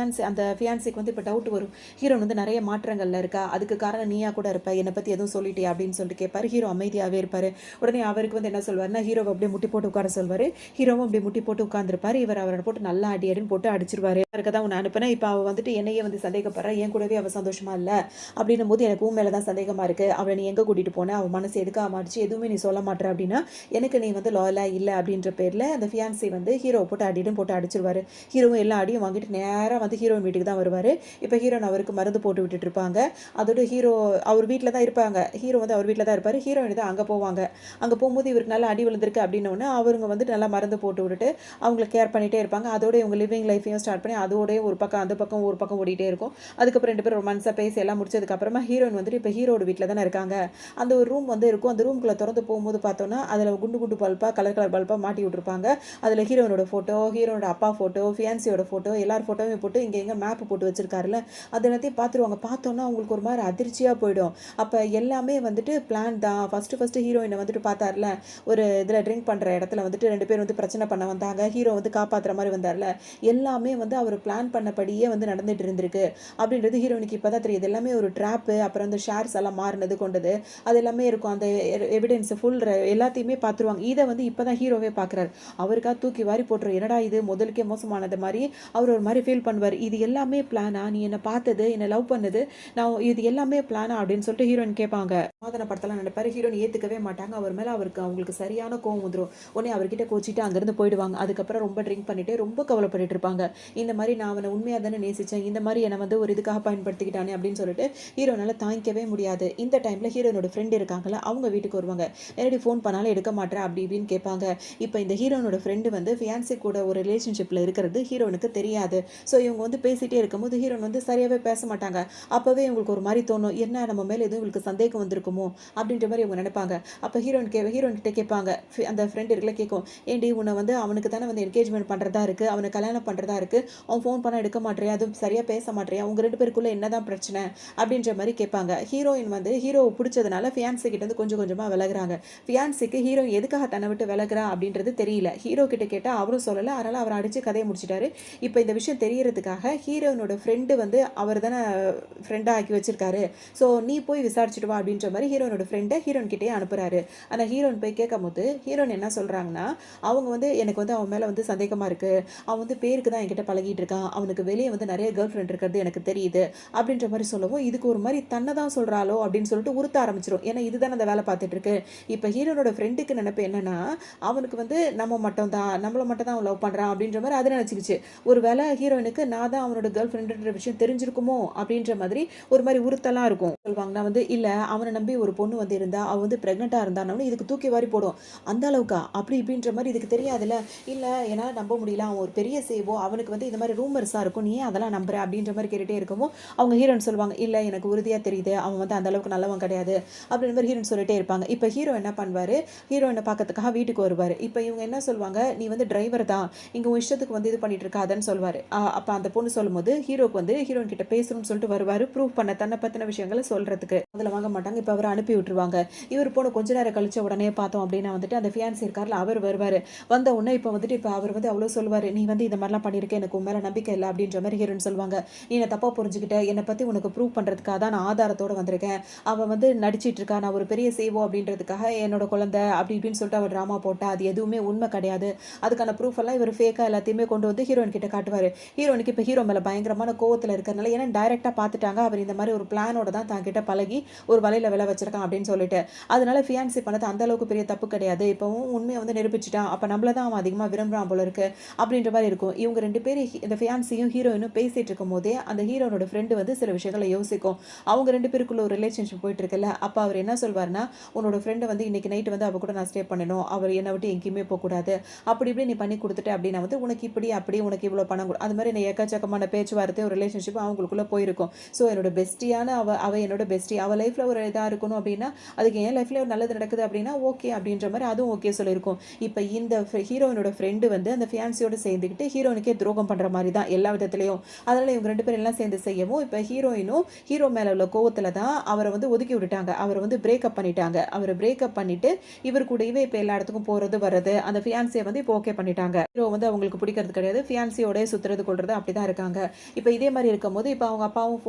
அந்த ஃபியான்சிக்கு வந்து இப்போ டவுட் வரும், ஹீரோன் வந்து நிறைய மாற்றங்கள்ல இருக்கா, அதுக்கு காரணம் நீயா கூட இருப்ப, என்னை பற்றி எதுவும் சொல்லிட்டே அப்படின்னு சொல்லிட்டு கேட்பாரு. ஹீரோ அமைதியாகவே இருப்பார். உடனே அவருக்கு வந்து என்ன சொல்வார்னா, ஹீரோவை அப்படியே முட்டி போட்டு உட்கார சொல்வார். ஹீரோவும் அப்படியே முட்டி போட்டு உட்காந்துருப்பார். இவர் அவரை போட்டு நல்லா அடின்னு போட்டு அடிச்சிருவாரு. இருக்க தான் உன்னை அனுப்பினேன், இப்போ அவள் வந்துட்டு என்னையே வந்து சந்தேகப்படுறா, என் கூடவே அவள் சந்தோஷமா இல்லை அப்படின்னும் போது எனக்கு மேலே தான் சந்தேகமாக இருக்குது, அவளை நீ எங்கே கூட்டிகிட்டு போன, அவள் மனசு எதுக்காக மாறிச்சு, எதுவுமே நீ சொல்ல மாட்டேற அப்படின்னா எனக்கு நீ வந்து லாயலாக இல்லை அப்படின்ற பேரில் அந்த ஃபியான்சி வந்து ஹீரோவை போட்டு போட்டு அடிச்சிருவாரு. ஹீரோவும் எல்லா அடியும் வாங்கிட்டு நேராக வந்து ஹீரோயின் வீட்டுக்கு தான் வருவார். இப்போ ஹீரோயின் அவருக்கு மருந்து போட்டு விட்டுட்டு இருப்பாங்க. அதோட ஹீரோ அவர் வீட்டில் தான் இருப்பாங்க. ஹீரோ வந்து அவர் வீட்டில் தான் இருப்பார். ஹீரோயின் தான் அங்கே போவாங்க. அங்கே போகும்போது இவருக்கு நல்லா அடி விழுந்திருக்கு அப்படின்னோடனே அவருங்க வந்து நல்லா மருந்து போட்டு விட்டுட்டு அவங்கள கேர் பண்ணிகிட்டே இருப்பாங்க. அதோட இவங்க லிவிங் லைஃபையும் ஸ்டார்ட் பண்ணி அதோடய ஒரு பக்கம் அந்த பக்கம் ஒரு பக்கம் ஓடிட்டே இருக்கும். அதுக்கப்புறம் 2 பேரும் ரொமான்ஸாக பேசி எல்லாம் முடிச்சதுக்கப்புறமா ஹீரோயின் வந்துட்டு இப்போ ஹீரோட வீட்டில் தானே இருக்காங்க. அந்த ஒரு ரூம் வந்து இருக்கும். அந்த ரூம்குள்ளே திறந்து போகும்போது பார்த்தோன்னா அதில் குண்டு பல்பாக கலர் பல்பாக மாட்டி விட்டுருப்பாங்க. அதில் ஹீரோனோட ஃபோட்டோ, ஹீரோனோட அப்பா ஃபோட்டோ, ஃபியான்சியோட ஃபோட்டோ, எல்லார் ஃபோட்டோவையும் போட்டு இங்கே எங்கே மேப்பு போட்டு வச்சிருக்காருல்ல, அது எல்லாத்தையும் பார்த்துருவாங்க. பார்த்தோன்னா அவங்களுக்கு ஒரு மாதிரி அதிர்ச்சியாக போயிடும். அப்போ எல்லாமே வந்துட்டு பிளான் தான். ஃபஸ்ட்டு ஹீரோயினை வந்துட்டு பார்த்தார்ல, ஒரு இதில் ட்ரிங்க் பண்ணுற இடத்துல வந்துட்டு 2 பேர் வந்து பிரச்சனை பண்ண வந்தாங்க, ஹீரோ வந்து காப்பாற்றுற மாதிரி வந்தார்ல, எல்லாமே வந்து அவர் பிளான் பண்ணபடியே வந்து நடந்துட்டு இருந்திருக்கு அப்படின்றது ஹீரோயினுக்கு இப்போ தான் தெரியுது. எல்லாமே ஒரு ட்ராப்பு. அப்புறம் அந்த ஷேர்ஸ் எல்லாம் மாறினது கொண்டது அது எல்லாமே இருக்கும். அந்த எவிடன்ஸ் ஃபுல் எல்லாத்தையுமே பார்த்துருவாங்க. இதை வந்து இப்போ தான் ஹீரோவே பார்க்குறாரு. அவருக்காக தூக்கி வாரி போட்டுரு, என்னடா இது முதலுக்கே மோசமானது மாதிரி அவர் ஒரு மாதிரி ஃபீல் பண்ணுவார். இது எல்லாமே பிளானா, நீ என்னை பார்த்தது, என்னை லவ் பண்ணது, நான் இது எல்லாமே பிளானா அப்படின்னு சொல்லிட்டு ஹீரோயின் கேட்பாங்க. சாதனை படத்தெல்லாம் நினைப்பாரு. ஹீரோயின் ஏற்றுக்கவே மாட்டாங்க. அவர் மேலே அவங்களுக்கு சரியான கோவம் வந்துடும். உடனே அவர்கிட்ட கோச்சிட்டு அங்கேருந்து போயிடுவாங்க. அதுக்கப்புறம் ரொம்ப ட்ரிங்க் பண்ணிட்டு ரொம்ப கவலைப்பட்டு இருப்பாங்க. இந்த மாதிரி நான் அவனை உண்மையாக தானே நேசித்தேன், இந்த மாதிரி என்னை வந்து ஒரு இதுக்காக பயன்படுத்திக்கிட்டானே அப்படின்னு சொல்லிட்டு ஹீரோனால தாங்கிக்கவே முடியாது. இந்த டைமில் ஹீரோனோட ஃப்ரெண்ட் இருக்காங்களா, அவங்க வீட்டுக்கு வருவாங்க. நேரடி ஃபோன் பண்ணாலும் எடுக்க மாட்டேன் அப்படி இப்படின்னு கேட்பாங்க. இப்போ இந்த ஹீரோனோட ஃப்ரெண்டு வந்து ஃபியான்சி கூட ஒரு ரிலேஷன்ஷிப்பில் இருக்கிறது ஹீரோனுக்கு தெரியாது. ஸோ இவங்க வந்து பேசிகிட்டே இருக்கும்போது ஹீரோன் வந்து சரியாகவே பேச மாட்டாங்க. அப்போவே இவங்களுக்கு ஒரு மாதிரி தோணும், என்ன நம்ம மேலே எதுவும் இவங்களுக்கு சந்தேகம் வந்திருக்குமோ அப்படின்ற மாதிரி இவங்க நினைப்பாங்க. அப்போ ஹீரோன் கிட்ட கேட்பாங்க. அந்த ஃப்ரெண்ட் இருக்குல்ல கேட்கும், ஏண்டி உன்னை வந்து அவனுக்கு தானே வந்து என்கேஜ்மெண்ட் பண்ணுறதா இருக்குது, அவனை கல்யாணம் பண்ணுறதா இருக்குது, அவன் ஃபோன் பண்ண எடுக்க மாட்டேறியா, அதுவும் சரியாக பேச மாட்டேறியா, உங்கள் 2 பேருக்குள்ளே என்னதான் பிரச்சனை அப்படின்ற மாதிரி கேட்பாங்க. ஹீரோயின் வந்து ஹீரோவை பிடிச்சதுனால ஃபியான்சி கிட்ட வந்து கொஞ்சம் கொஞ்சமாக விலகுறாங்க. ஃபியான்சிக்கு ஹீரோயின் எதுக்காக தன்னை விட்டு விலகுறா அப்படின்றது தெரியல. ஹீரோ கிட்ட கேட்டால் அவரும் சொல்லலை. அதனால் அவர் அடித்து கதையை முடிச்சிட்டாரு. இப்போ இந்த விஷயம் தெரியறதுக்காக ஹீரோயினோட ஃப்ரெண்டு வந்து அவர் தானே ஃப்ரெண்டாக ஆக்கி வச்சிருக்காரு, ஸோ நீ போய் விசாரிச்சுட்டு வா அப்படின்ற மாதிரி ஹீரோனோட ஃப்ரெண்டை ஹீரோயின் கிட்டே அனுப்புறாரு. ஆனால் ஹீரோயின் போய் கேட்கும் போது ஹீரோயின் என்ன சொல்கிறாங்கன்னா, அவங்க வந்து எனக்கு வந்து அவன் மேலே வந்து சந்தேகமாக இருக்குது, அவன் வந்து பேருக்கு தான் என்கிட்ட பழகிட்டு இருக்கான், அவனுக்கு வெளியே வந்து நிறைய கேர்ள் ஃப்ரெண்ட் இருக்கிறது எனக்கு தெரியுது அப்படின்ற மாதிரி சொல்லவும் இதுக்கு ஒரு மாதிரி தன்னை தான் சொல்கிறாளோ அப்படின்னு சொல்லிட்டு உறுத்த ஆரம்பிச்சிடும். ஏன்னா இதுதான் அந்த வேலை பார்த்துட்டு இருக்கு. இப்போ ஹீரோனோட ஃப்ரெண்டுக்கு நினைப்பு என்னன்னா, அவனுக்கு வந்து நம்மளை மட்டும் தான் லவ் பண்ணுறான் அப்படின்ற மாதிரி அதை நினச்சிக்கிச்சு. ஒரு வேளை ஹீரோயினுக்கு நான் தான் அவனோட கேர்ள் ஃப்ரெண்டுன்ற விஷயம் தெரிஞ்சிருக்குமோ அப்படின்ற மாதிரி ஒரு மாதிரி உறுத்தலாம் இருக்கும். சொல்லுவாங்க நான் வந்து இல்லை அவனை நம்பி ஒரு பொண்ணு வந்து இருந்தா அவள் வந்து ப்ரெக்னெண்ட்டாக இருந்தான்னு இதுக்கு தூக்கி வாரி போடும். அந்த அளவுக்கா அப்படி இப்படின்ற மாதிரி இதுக்கு தெரியாதுல்ல. இல்லை என்னால் நம்ப முடியல அவன் ஒரு பெரிய சேவோ அவனுக்கு வந்து இந்த மாதிரி ரூமர்ஸாக இருக்கும் நீ அதெல்லாம் நம்புற அப்படின்ற மாதிரி கேட்டுகிட்டே இருக்கமோ அவங்க ஹீரோயின் சொல்லுவாங்க இல்லை எனக்கு உறுதியாக தெரியுது அவன் வந்து அந்த அளவுக்கு நல்லவன் கிடையாது அப்படின்ற மாதிரி ஹீரோயின் சொல்லிட்டே இருப்பாங்க. இப்போ ஹீரோ என்ன பண்ணுவார், ஹீரோயினை பார்க்கறதுக்காக வீட்டுக்கு வருவார். இப்போ இவங்க என்ன சொல்லுவாங்க, நீ வந்து டிரைவர் தான் இங்கே உன் இஷ்டத்துக்கு வந்து இது பண்ணிட்டு இருக்காதன்னு சொல்லுவார். அப்போ அந்த பொண்ணு சொல்லும்போது ஹீரோக்கு வந்து ஹீரோயின் கிட்ட பேசணும்னு சொல்லிட்டு வருவார் ப்ரூவ் பண்ண தன்னை பற்றின விஷயங்களை சொல்கிறதுக்கு. அதில் வாங்க மாட்டாங்க. இப்போ அவர் அனுப்பி விட்டுருவாங்க. இவர் போன கொஞ்ச நேரம் கழிச்ச உடனே பார்த்தோம் அப்படின்னா வந்துட்டு அந்த ஃபியான்சி இருக்கார்ல அவர் வருவார். வந்த உடனே இப்போ வந்துட்டு இப்போ அவர் வந்து அவ்வளோ சொல்லுவார், நீ வந்து இந்த மாதிரிலாம் பண்ணியிருக்க எனக்கு உன் மேலே நம்பிக்கை இல்லை அப்படின்ற மாதிரி ஹீரோயின் சொல்லுவாங்க. நீ என்னை தப்பாக புரிஞ்சுக்கிட்ட என்னை பற்றி உனக்கு ப்ரூவ் பண்ணுறதுக்காக தான் நான் ஆதாரத்தோடு வந்திருக்கேன். அவன் வந்து நடிச்சிட்டு இருக்கா நான் ஒரு பெரிய சேவோ அப்படின்றதுக்காக என்னோட குழந்தை அப்படி இப்படின்னு சொல்லிட்டு அவர் ட்ராமா போட்டா அது எதுவுமே உண்மை கிடையாது. அதுக்கான ப்ரூஃப் எல்லாம் இவர் ஃபேக்காக எல்லாத்தையுமே கொண்டு வந்து ஹீரோயின் கிட்ட காட்டுவார். ஹீரோனுக்கு இப்போ ஹீரோ மேலே பயங்கரமான கோவத்தில் இருக்கிறனால ஏன்னா டைரெக்டாக பார்த்துட்டாங்க அவர் இந்த மாதிரி ஒரு பிளானோட தான் கிட்ட பழகி ஒரு வலையில் விலை வச்சிருக்கான் அப்படின்னு சொல்லிட்டு. அதனால ஃபியான்சி பண்ணது அந்த அளவுக்கு பெரிய தப்பு கிடையாது. இப்போவும் உண்மையை வந்து நிரூபிச்சிட்டான். அப்போ நம்மள தான் அவன் அதிகமாக விரும்புகிறான் போல இருக்கு அப்படின்ற மாதிரி இருக்கும். இவங்க ரெண்டு பேரும் இந்த ஃபியான்சியும் ஹீரோயினும் பேசிட்டு இருக்கும் போதே அந்த ஹீரோனோட ஃப்ரெண்டு வந்து சில விஷயங்களை யோசிக்கும். அவங்க ரெண்டு பேருக்குள்ள ஒரு ரிலேஷன்ஷிப் போயிட்டு இருக்குல்ல. அப்போ அவர் என்ன சொல்வார்னா, உன்னோட ஃப்ரெண்டை வந்து இன்னைக்கு நைட்டு வந்து அவ கூட நான் ஸ்டே பண்ணணும், அவர் என்னை விட்டு எங்கேயுமே போகக்கூடாது, அப்படி இப்படி நீ பண்ணி கொடுத்துட்டு அப்படின்னா வந்து உனக்கு இப்படி அப்படி உனக்கு இவ்வளோ பணம் கொடு அது மாதிரி எக்கச்சக்கமான பேச்சுவார்த்தை ஒரு ரிலேஷன்ஷிப் அவங்களுக்குள்ளே போயிருக்கும். ஸோ என்னோட பெஸ்டியான அவ என்னோட பெஸ்டி அவள் லைஃப்பில் ஒரு இதாக இருக்கணும் அப்படின்னா அதுக்கு என் லைஃப்பில் ஒரு நல்லது நடக்குது அப்படின்னா ஓகே அப்படின்ற மாதிரி அதுவும் ஓகே சொல்லியிருக்கும். இப்போ இந்த ஹீரோயினோட ஃப்ரெண்டு வந்து அந்த ஃபியான்சியோடு சேர்ந்துக்கிட்டு ஹீரோனுக்கே துரோகம் பண்ணுற மாதிரி தான் எல்லா விதத்துலையும். அதனால் இவங்க ரெண்டு பேரும் எல்லாம் சேர்ந்து செய்யவும் இப்போ ஹீரோயினும் ஹீரோ மேலே உள்ள கோவத்தில் தான் அவரை வந்து ஒதுக்கி விட்டுட்டாங்க. அவரை வந்து பிரேக்கப் பண்ணிட்டாங்க. அவரை பிரேக்கப் பண்ணிட்டு இவர் கூடவே இப்போ எல்லா இடத்துக்கும் போகிறது வர்றது அந்த ஃபியான்சியை வந்து இப்போ ஓகே பண்ணிட்டாங்க. ஹீரோ வந்து அவங்களுக்கு பிடிக்கிறது கிடையாது. ஃபியான்சியோட சுற்றுறது கொள்றது அப்படி தான் இருக்காங்க. இப்போ இதே மாதிரி இருக்கும்போது இப்போ அவங்க அப்பாவும்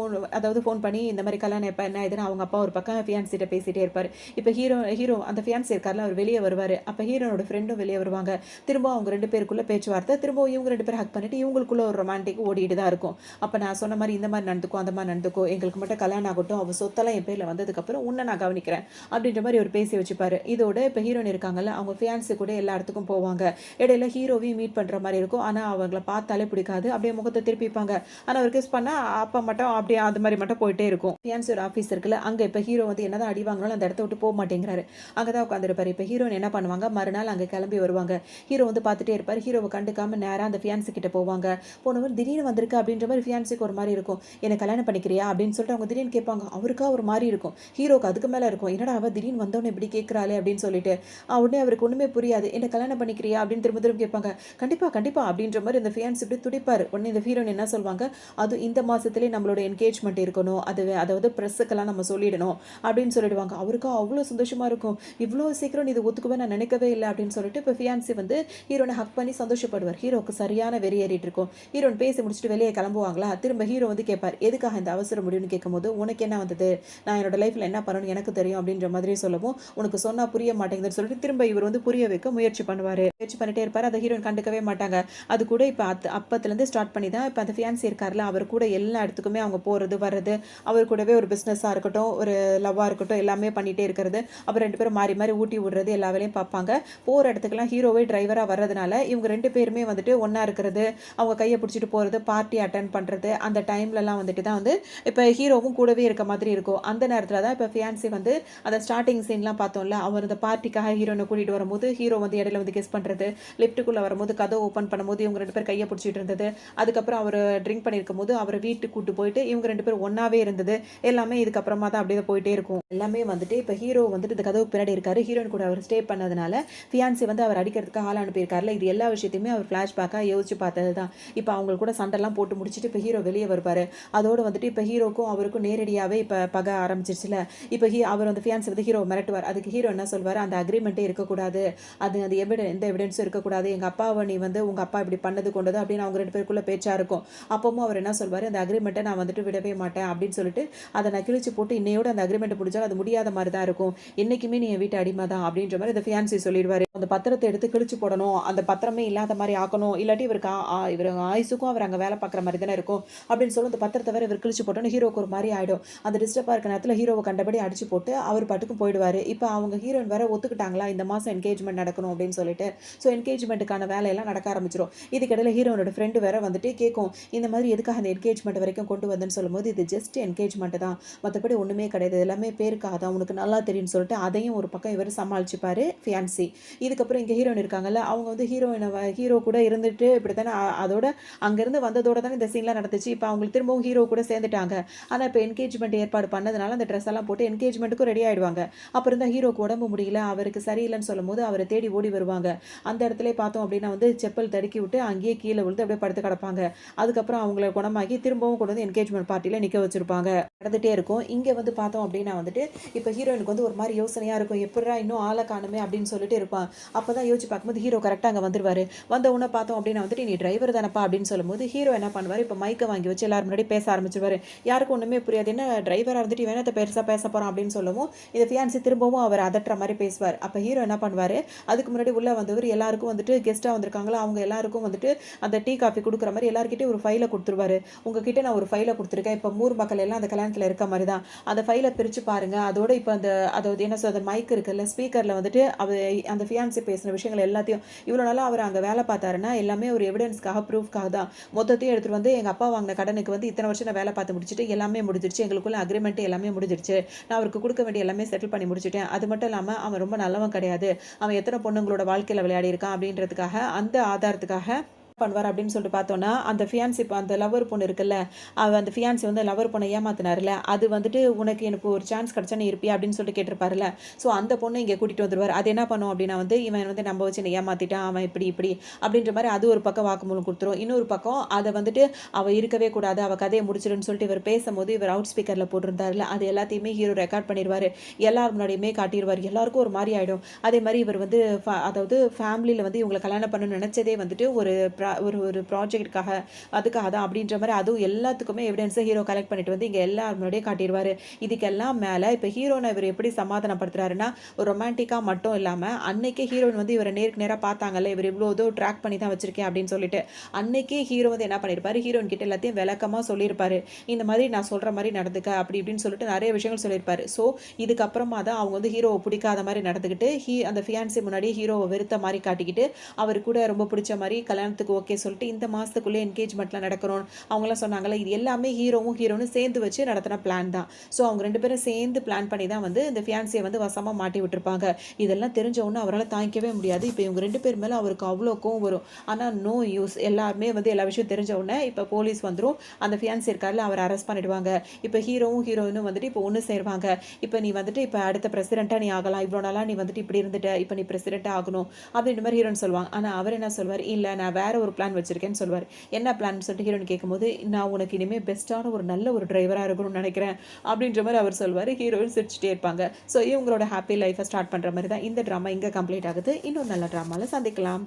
ஃபோன் பண்ணி இந்த மாதிரி கல்யாணம் எப்போ என்ன இதுன்னு அவங்க அப்பா ஒரு பக்கம் ஃபியான்சிட்ட பேசிகிட்டே இருப்பார். இப்போ ஹீரோ அந்த ஃபியான்சி இருக்கார்ல அவர் வெளியே வருவார். அப்போ ஹீரோனோட ஃப்ரெண்டும் வெளியே வருவாங்க. திரும்ப அவங்க ரெண்டு பேருக்குள்ள பேச்சுவார்த்தை திரும்ப இவங்க ரெண்டு பேரும் ஹக் பண்ணிட்டு இவங்களுக்குள்ள ஒரு ரொமான்டிக் ஓடிட்டு தான் இருக்கும். அப்போ நான் சொன்ன மாதிரி இந்த மாதிரி நடந்துக்கோ அந்த மாதிரி நடந்துக்கோ எங்களுக்கு மட்டும் கல்யாணம் ஆகட்டும் அவள் சொத்தெல்லாம் என் பேரில் வந்ததுக்கப்புறம் உன்னை நான் கவனிக்கிறேன் அப்படின்ற மாதிரி ஒரு பேசி வச்சுப்பாரு. இதோட இப்போ ஹீரோயின் இருக்காங்கல்ல அவங்க ஃபியான்சி கூட எல்லா இடத்துக்கும் போவாங்க. இடையில ஹீரோவையும் மீட் பண்ணுற மாதிரி இருக்கும். ஆனால் அவங்கள பார்த்தாலே பிடிக்காது. அப்படியே முகத்தை திருப்பிப்பாங்க. ஆனால் அவர் கிஸ் பண்ணால் அப்போ மட்டும் அப்படியே அது மாதிரி மட்டும் போயிட்டே இருக்கும். ஃபியான்சியோட ஆஃபீஸ் இருக்குல்ல அங்கே இப்போ ஹீரோ வந்து என்னதான் அடி வாங்கினாலும் அந்த இடத்த விட்டு போக மாட்டேங்கிறாரு. அங்கே தான் உட்காந்துருப்பாரு. இப்போ ஹீரோயின் என்ன பண்ணுவாங்க மறுநாள் அங்கே கிளம்பி வருவாங்க. ஹீரோ வந்து பார்த்துட்டே இருப்பார். ஹீரோவை கண்டுக்காம நேராக அந்த ஃபியான்சி கிட்ட போவாங்க. போனவர் திடீர்னு வந்திருக்கு அப்படின்ற மாதிரி ஃபியான்சிக்கு ஒரு மாதிரி இருக்கும். என்னை கல்யாணம் பண்ணிக்கிறியா அப்படின்னு சொல்லிட்டு அவங்க திடீர்னு கேட்பாங்க. அவருக்கா ஒரு மாதிரி இருக்கும். ஹீரோக்கு அதுக்கு மேலே இருக்கும். என்னடா அவள் திடீர்னு வந்தோன்னு இப்படி கேட்குறாளே அப்படின்னு சொல்லிட்டு உடனே அவருக்கு ஒன்றுமே புரியாது. என்ன கல்யாணம் பண்ணிக்கிறியா அப்படின்னு திரும்ப திரும்ப கேட்பாங்க. கண்டிப்பாக அப்படின்ற மாதிரி இந்த ஃபியான்சி இப்படி துடிப்பார். உடனே இந்த ஹீரோயின் என்ன சொல்வாங்க, அது இந்த மாதத்துலேயே நம்மளோட என்கேஜ்மெண்ட் இருக்கணும், அதாவது ப்ரெஸ்ஸுக்கெல்லாம் நம்ம சொல்லிடணும் அப்படின்னு சொல்லிடுவாங்க. அவருக்கு அவ்வளோ சந்தோஷமாக இருக்கும். இவ்வளோ சீக்கிரம் இது ஒத்துக்குவே நான் நினைக்கவே இல்லை அப்படின்னு சொல்லிட்டு இப்போ ஃபியான்சி வந்து ஹீரோனை ஹக் பண்ணி சந்தோஷப்படுவார். ஹீரோக்கு சரியான வெறியேறிட்டு இருக்கும். ஹீரோன் பேசி முடிச்சுட்டு வெளியே கிளம்புவாங்களா. திரும்ப ஹீரோ வந்து கேட்பார், எதுக்காக இந்த அவசர முடிவுன்னு கேட்கும்போது உனக்கு என்ன வந்தது, நான் என்னோட லைஃப்பில் என்ன பண்ணணும்னு எனக்கு தெரியும் அப்படின்ற மாதிரி சொல்லவும் உனக்கு சொன்னால் புரிய மாட்டேங்குதுன்னு சொல்லிட்டு திரும்ப இவர் வந்து புரிய வைக்க முயற்சி பண்ணிட்டே இருப்பார். அதை ஹீரோயின் கண்டுக்கவே மாட்டாங்க. அது கூட இப்போ அப்பத்துலேருந்து ஸ்டார்ட் பண்ணி தான் இப்போ அந்த ஃபியான்சி இருக்கார்ல அவர் கூட எல்லா இடத்துக்குமே அவங்க போகிறது வர்றது அவர் கூடவே ஒரு பிஸ்னஸாக இருக்கட்டும் ஒரு லவ்வாக இருக்கட்டும் எல்லாமே பண்ணிகிட்டே இருக்கிறது. அப்புறம் ரெண்டு பேரும் மாறி மாறி ஊட்டி விடுறது எல்லா வேலையும் பார்ப்பாங்க. போகிற இடத்துக்குலாம் ஹீரோவே டிரைவராக வர்றதுனால இவங்க ரெண்டு பேருமே வந்துட்டு ஒன்றா இருக்கிறது அவங்க கையை பிடிச்சிட்டு போகிறது பார்ட்டி அட்டன் பண்ணுறது அந்த டைம்லலாம் வந்துட்டு தான் வந்து இப்போ ஹீரோவும் கூடவே இருக்க மாதிரி இருக்கும். அந்த நேரத்தில் தான் இப்போ ஃபியான்சி வந்து அந்த ஸ்டார்டிங் சீன்லாம் பார்த்தோம்ல அவர் அந்த பார்ட்டிக்காக ஹீரோனை கூட்டிகிட்டு வரும்போது ஹீரோ வந்து இடையில வந்து கெஸ் பண்ணுறது லிஃப்ட்டுக்குள்ளே வரும்போது கதவை ஓப்பன் பண்ணும்போது இவங்க ரெண்டு பேர் கையை பிடிச்சிட்டு இருந்தது. அதுக்கப்புறம் அவர் ட்ரிங்க் பண்ணியிருக்கும் போது அவரை வீட்டுக்கு கூட்டு போயிட்டு இவங்க ரெண்டு பேரும் ஒன்றாவே இருந்தது எல்லாமே இதுக்கப்புறமா தான் அப்படியே போயிட்டே இருக்கும். எல்லாமே வந்துட்டு இப்போ ஹீரோ வந்துட்டு இந்த கதவுக்கு பின்னாடி இருக்காரு. ஹீரோயின் கூட அவர் ஸ்டே பண்ணதுனால ஃபியான்சி வந்து அவர் அடிக்கிறதுக்கு ஆள் அனுப்பியிருக்காருல இது எல்லா விஷயத்தையுமே அவர் ஃப்ளாஷ்பேக்காக யோசிச்சு பார்த்தது தான். இப்போ அவங்க கூட சண்டைலாம் போட்டு முடிச்சுட்டு இப்போ ஹீரோ வெளியே வருவார். அதோடு வந்துட்டு இப்போ ஹீரோக்கும் அவருக்கும் நேரடியாகவே இப்போ பகை ஆரம்பிச்சிருச்சுல. இப்போ அவர் வந்து ஃபியான்சி வந்து ஹீரோ மிரட்டுவார். அதுக்கு ஹீரோ என்ன சொல்வார், அந்த அக்ரிமெண்ட்டே இருக்கக்கூடாது, அது எந்த எவிடன்ஸும் இருக்கக்கூடாது, எங்கள் அப்பாவை நீ வந்து உங்கள் அப்பா இப்படி பண்ணது கொண்டது அப்படின்னு அவங்க ரெண்டு பேருக்குள்ளே பேச்சாக இருக்கும். அப்பவும் அவர் என்ன சொல்வார், அந்த அக்ரிமெண்ட்டை நான் வந்துட்டு விடவே மாட்டேன் அப்படின்னு சொல்லிட்டு அதை நான் கிழிச்சு போட்டு இன்னையோட அந்த அக்ரிமெண்ட் முடிஞ்சால் அது முடியாத மாதிரி தான் இருக்கும், என்றைக்குமே நீ என் வீட்டு அடிமை தான் அப்படின்ற மாதிரி இந்த ஃபியான்சி சொல்லிடுவார். அந்த பத்திரத்தை எடுத்து கிழிச்சு போடணும், அந்த பத்திரமே இல்லாத மாதிரி ஆக்கணும், இல்லாட்டி இவர் ஆயுசுக்கும் அவர் அங்கே வேலை பார்க்குற மாதிரி தானே இருக்கும் அப்படின்னு சொல்லி அந்த பத்திரத்தை வேறு இவர் கிழிச்சு போட்டோன்னு ஹீரோக்கு ஒரு மாதிரி ஆகிடும். அந்த டிஸ்டர்பாக இருக்க நேரத்தில் ஹீரோவை கண்டபடி அடிச்சு போட்டு அவர் பாட்டுக்கும் போயிடுவார். இப்போ அவங்க ஹீரோயின் வேற ஒத்துக்கிட்டாங்களா இந்த மாதம் என்கேஜ்மெண்ட் நடக்கணும் அப்படின்னு சொல்லிட்டு. ஸோ என்கேஜ்மெண்ட்டுக்கான வேலை வேலையெல்லாம் நடக்க ஆரம்பிச்சிரும். இதுக்கிடையில ஹீரோனோட ஃப்ரெண்டு வேற வந்துட்டு கேட்கும். இந்த மாதிரி எதுக்காக அந்த என்கேஜ்மெண்ட் வரைக்கும் கொண்டு வந்தேன்னு சொல்லும்போது, இது ஜஸ்ட் என்கேஜ்மெண்ட் தான். மத்தபடி ஒண்ணுமே கிடையாது. இது எல்லாமே பேருக்காக தான். உனக்கு நல்லா தெரியும்னு சொல்லிட்டு அதையும் ஒரு பக்கம் இவரு சமாளிச்சுப்பாரு ஃபியான்சி. இதுக்கப்புறம் இங்க ஹீரோயின் இருக்காங்கல்ல, அவங்க வந்து ஹீரோ கூட இருந்துட்டு இப்படித்தானே அதோட அங்கேருந்து வந்ததோட தானே இந்த சீன்லாம் நடந்துச்சு. இப்ப அவங்களுக்கு திரும்பவும் ஹீரோ கூட சேர்ந்துட்டாங்க. ஆனா இப்ப என்கேஜ்மெண்ட் ஏற்பாடு பண்ணதுனால அந்த ட்ரெஸ் எல்லாம் போட்டு என்கேஜ்மெண்ட்டுக்கும் ரெடி ஆயிடுவாங்க. அப்புறம் தான் ஹீரோக்கு உடம்பு முடியல, அவருக்கு சரியில்லன்னு சொல்லும்போது அவர தேடி ஓடி வருவாங்க. அந்த இடத்துலயே பார்த்தோம் அப்படின்னா வந்து செப்பல் தடுக்கி விட்டு அங்கேயே கீழ விழுந்து அப்படியே படுத்து கிடப்பாங்க. அதுக்கப்புறம் அவங்கள குணமாக்கி திரும்பவும் கொண்டு வந்து என்கேஜ்மெண்ட் பார்ட்டில நிக்க வச்சிருப்பாங்க. நடந்துட்டே இருக்கும். இங்க வந்து பார்த்தோம் அப்படின்னா வந்துட்டு, இப்ப ஹீரோயினுக்கு வந்து ஒரு மாரி யோசனையா இருக்கும். எப்புட்றா இன்னும் ஆள காணுமே அப்படின்னு சொல்லிட்டு இருப்பான். அப்பதான் யோசிச்சு பார்க்கும்போது ஹீரோ கரெக்ட்டா அங்க வந்துருவாரு. வந்த உடனே பார்த்தோம் அப்படின்னா வந்துட்டு, "நீ டிரைவர் தானப்பா" அப்படின்னு சொல்லும்போது, ஹீரோ என்ன பண்ணுவாரு, இப்ப மைக்க வாங்கி வச்சு எல்லாரும் முன்னாடி பேச ஆரம்பிச்சுருவாரு. யாருக்கும் ஒண்ணுமே புரியாது. என்ன டிரைவரா இருந்துட்டு இவன் என்னத்த பெருசா பேச போறான் அப்படின்னு சொல்லவும், இத ஃபியான்சி திரும்பவும் அவர அதட்டுற மாரி பேசுவார். அப்ப ஹீரோ என்ன பண்ணுவாரு, அதுக்கு முன்னாடி உள்ள வந்தவர் எல்லாருக்கும் வந்துட்டு கெஸ்ட்டா வந்திருக்காங்களா, அவங்க எல்லாருக்கும் வந்துட்டு அந்த டீ, காஃபி குடுக்குற மாரி எல்லார்கிட்டயும் ஒரு ஃபைல குடுத்துருவாரு. உங்ககிட்ட நான் ஒரு ஃபைல குடுத்துருக்கேன். இப்ப ஊர் மக்கள் எல்லாம் அந்த கல்யாணத்துல இருக்க மாரி தான். அந்த ஃபைல பிரிச்சு பாருங்க. அதோட இப்ப அதாவது என்ன சொல்றது மைக் இருக்குல்ல, ஸ்பீக்கர்ல வந்துட்டு அந்த ஃபியான்சி பேசின விஷயங்கள் எல்லாத்தையும் இவ்வளோ நாளா அவர் அங்க வேலை பார்த்தாருன்னா, எல்லாமே ஒரு எவிடன்ஸ்க்காக, ப்ரூஃப்க்காக தான். மொத்தத்தையும் எடுத்துட்டு வந்து எங்க அப்பா வாங்கின கடனுக்கு வந்து இத்தன வருஷம் நான் வேலை பார்த்து முடிச்சுட்டு எல்லாமே முடிஞ்சிருச்சு. எங்களுக்குள்ள அக்ரீமெண்ட் எல்லாமே முடிஞ்சிருச்சு. நான் அவருக்கு குடுக்க வேண்டிய எல்லாமே செட்டில் பண்ணி முடிச்சுட்டேன். அது மட்டும் இல்லாம அவன் ரொம்ப நல்லவன் கிடையாது. அவன் எத்தன பொண்ணுங்களோட வாழ்க்கையில விளையாடியிருக்கான் அப்படின்றதுக்காக, அந்த ஆதாரத்துக்காக பண்ணுவார் அப்படின்னு சொல்லிட்டு பார்த்தோம்னா, அந்த ஃபியான்சி இப்ப அந்த லவ்வர் பொண்ணு இருக்குல்ல, அந்த ஃபியான்சி வந்து லவ்வர் பொண்ண ஏமாத்துனாருல்ல, அது வந்துட்டு "உனக்கு எனக்கு ஒரு சான்ஸ் கிடைச்சா நீ இருப்பியா?" அப்படின்னு சொல்லிட்டு கேட்டிருப்பாருல்ல. ஸோ அந்த பொண்ண இங்க கூட்டிட்டு வந்துருவாரு. அது என்ன பண்ணும் அப்படின்னா வந்து, இவன் வந்து நம்ப வச்சு என்ன ஏமாத்திட்டான், அவன் இப்படி இப்படி அப்படின்ற மாரி அது ஒரு பக்கம் வாக்குமூலம் குடுத்துரும். இன்னொரு பக்கம் அத வந்துட்டு அவ இருக்கவே கூடாது, அவ கதைய முடிச்சிருன்னு சொல்லிட்டு இவர் பேசம்போது, இவர் அவுட் ஸ்பீக்கர்ல போட்டிருந்தாருல்ல, அது எல்லாத்தையுமே ஹீரோ ரெக்கார்ட் பண்ணிருவாரு. எல்லார் முன்னாடியுமே காட்டிருவாரு. எல்லாருக்கும் ஒரு மாரி ஆயிடும். அதே மாரி இவர் வந்து அதாவது ஃபேமிலில வந்து இவங்கள கல்யாணம் பண்ணணும்னு நெனச்சதே வந்துட்டு ஒரு ஒரு ப்ராஜெக்ட்காக அதுக்காக தான் அப்படின்ற மாரி அதுவும் எல்லாத்துக்குமே எவிடன்ஸ ஹீரோ கலெக்ட் பண்ணிட்டு வந்து இங்க எல்லார் முன்னாடியும் காட்டிருவாரு. இதுக்கெல்லாம் மேல இப்ப ஹீரோன இவரு எப்படி சமாதானப்படுத்துறாருன்னா, ஒரு ரொமான்டிக்கா மட்டும் இல்லாம, அன்னைக்கே ஹீரோயின் வந்து இவர நேருக்கு நேரா பார்த்தாங்கல்ல, இவரு இவ்ளோ இதோ ட்ராக் பண்ணி தான் வச்சிருக்கேன் அப்படின்னு சொல்லிட்டு. அன்னைக்கே ஹீரோ வந்து என்ன பண்ணியிருப்பாரு, ஹீரோயின் கிட்ட எல்லாத்தையும் விளக்கமா சொல்லியிருப்பாரு. இந்த மாதிரி நான் சொல்ற மாரி நடந்துக்க அப்படி இப்படின்னு சொல்லிட்டு நெறைய விஷயங்கள் சொல்லியிருப்பாரு. ஸோ இதுக்கப்புறமா தான் அவங்க வந்து ஹீரோவ பிடிக்காத மாரி நடந்துக்கிட்டு, அந்த ஃபியான்சி முன்னாடி ஹீரோவ வெறுத்த மாரி காட்டிக்கிட்டு, அவரு கூட ரொம்ப பிடிச்ச மாரி கல்யாணத்துக்கு ஓகே சொல்லிட்டு இந்த மாசத்துக்குள்ள என்கேஜ்மெண்ட்லாம் நடக்கணும். அவங்கலாம் சொன்னாங்கல்ல, இது எல்லாமே ஹீரோவும் சேர்ந்து வச்சு நடத்தின பிளான் தான். ஸோ அவங்க 2 பேரும் சேர்ந்து பிளான் பண்ணி தான் வந்து இந்த ஃபியான்சிய வந்து வசமா மாட்டி விட்டுருப்பாங்க. இதெல்லாம் தெரிஞ்ச உடனே அவரால தாங்கிக்கவே முடியாது. இப்ப இவங்க 2 பேர் மேல அவருக்கு அவ்ளோ கோவம் வரும். ஆனா நோ யூஸ். எல்லாருமே வந்து எல்லா விஷயம் தெரிஞ்ச உடனே இப்ப போலீஸ் வந்துரும். அந்த ஃபியான்சி இருக்கார்ல, அவர அரெஸ்ட் பண்ணிடுவாங்க. இப்ப ஹீரோவும் ஹீரோயினும் வந்துட்டு இப்ப ஒண்ணு சேருவாங்க. இப்ப நீ வந்துட்டு இப்ப அடுத்த பிரசிடென்ட்டா நீ ஆகலாம். இவ்ளோ நாளா நீ வந்துட்டு இப்படி இருந்துட்ட. இப்ப நீ பிரசிடென்ட்டா ஆகணும். அப்படின்ற மாரி ஹீரோயின் சொல்லுவாங்க. ஆனா அவர் என்ன சொல்வாரு, இல்ல நான் வேற ஒரு பிளான் வச்சிருக்கேன்னு சொல்வாரு. என்ன பிளான்னு சொல்லிட்டு ஹீரோயின் கேட்கும்போது, நான் உனக்கு இனிமே பெஸ்ட்டான ஒரு நல்ல ஒரு டிரைவரா இருக்கணும்னு நெனைக்கிறேன். அப்படின்ற மாரி அவர் சொல்வாரு. ஹீரோயின் சிரிச்சுட்டே இருப்பாங்க. ஸோ இவங்களோட ஹாப்பி லைஃப்ப ஸ்டார்ட் பண்ற மாரி தான் இந்த ட்ராமா இங்க கம்ப்ளீட் ஆகுது. இன்னொரு நல்ல ட்ராமால சந்திக்கலாம்.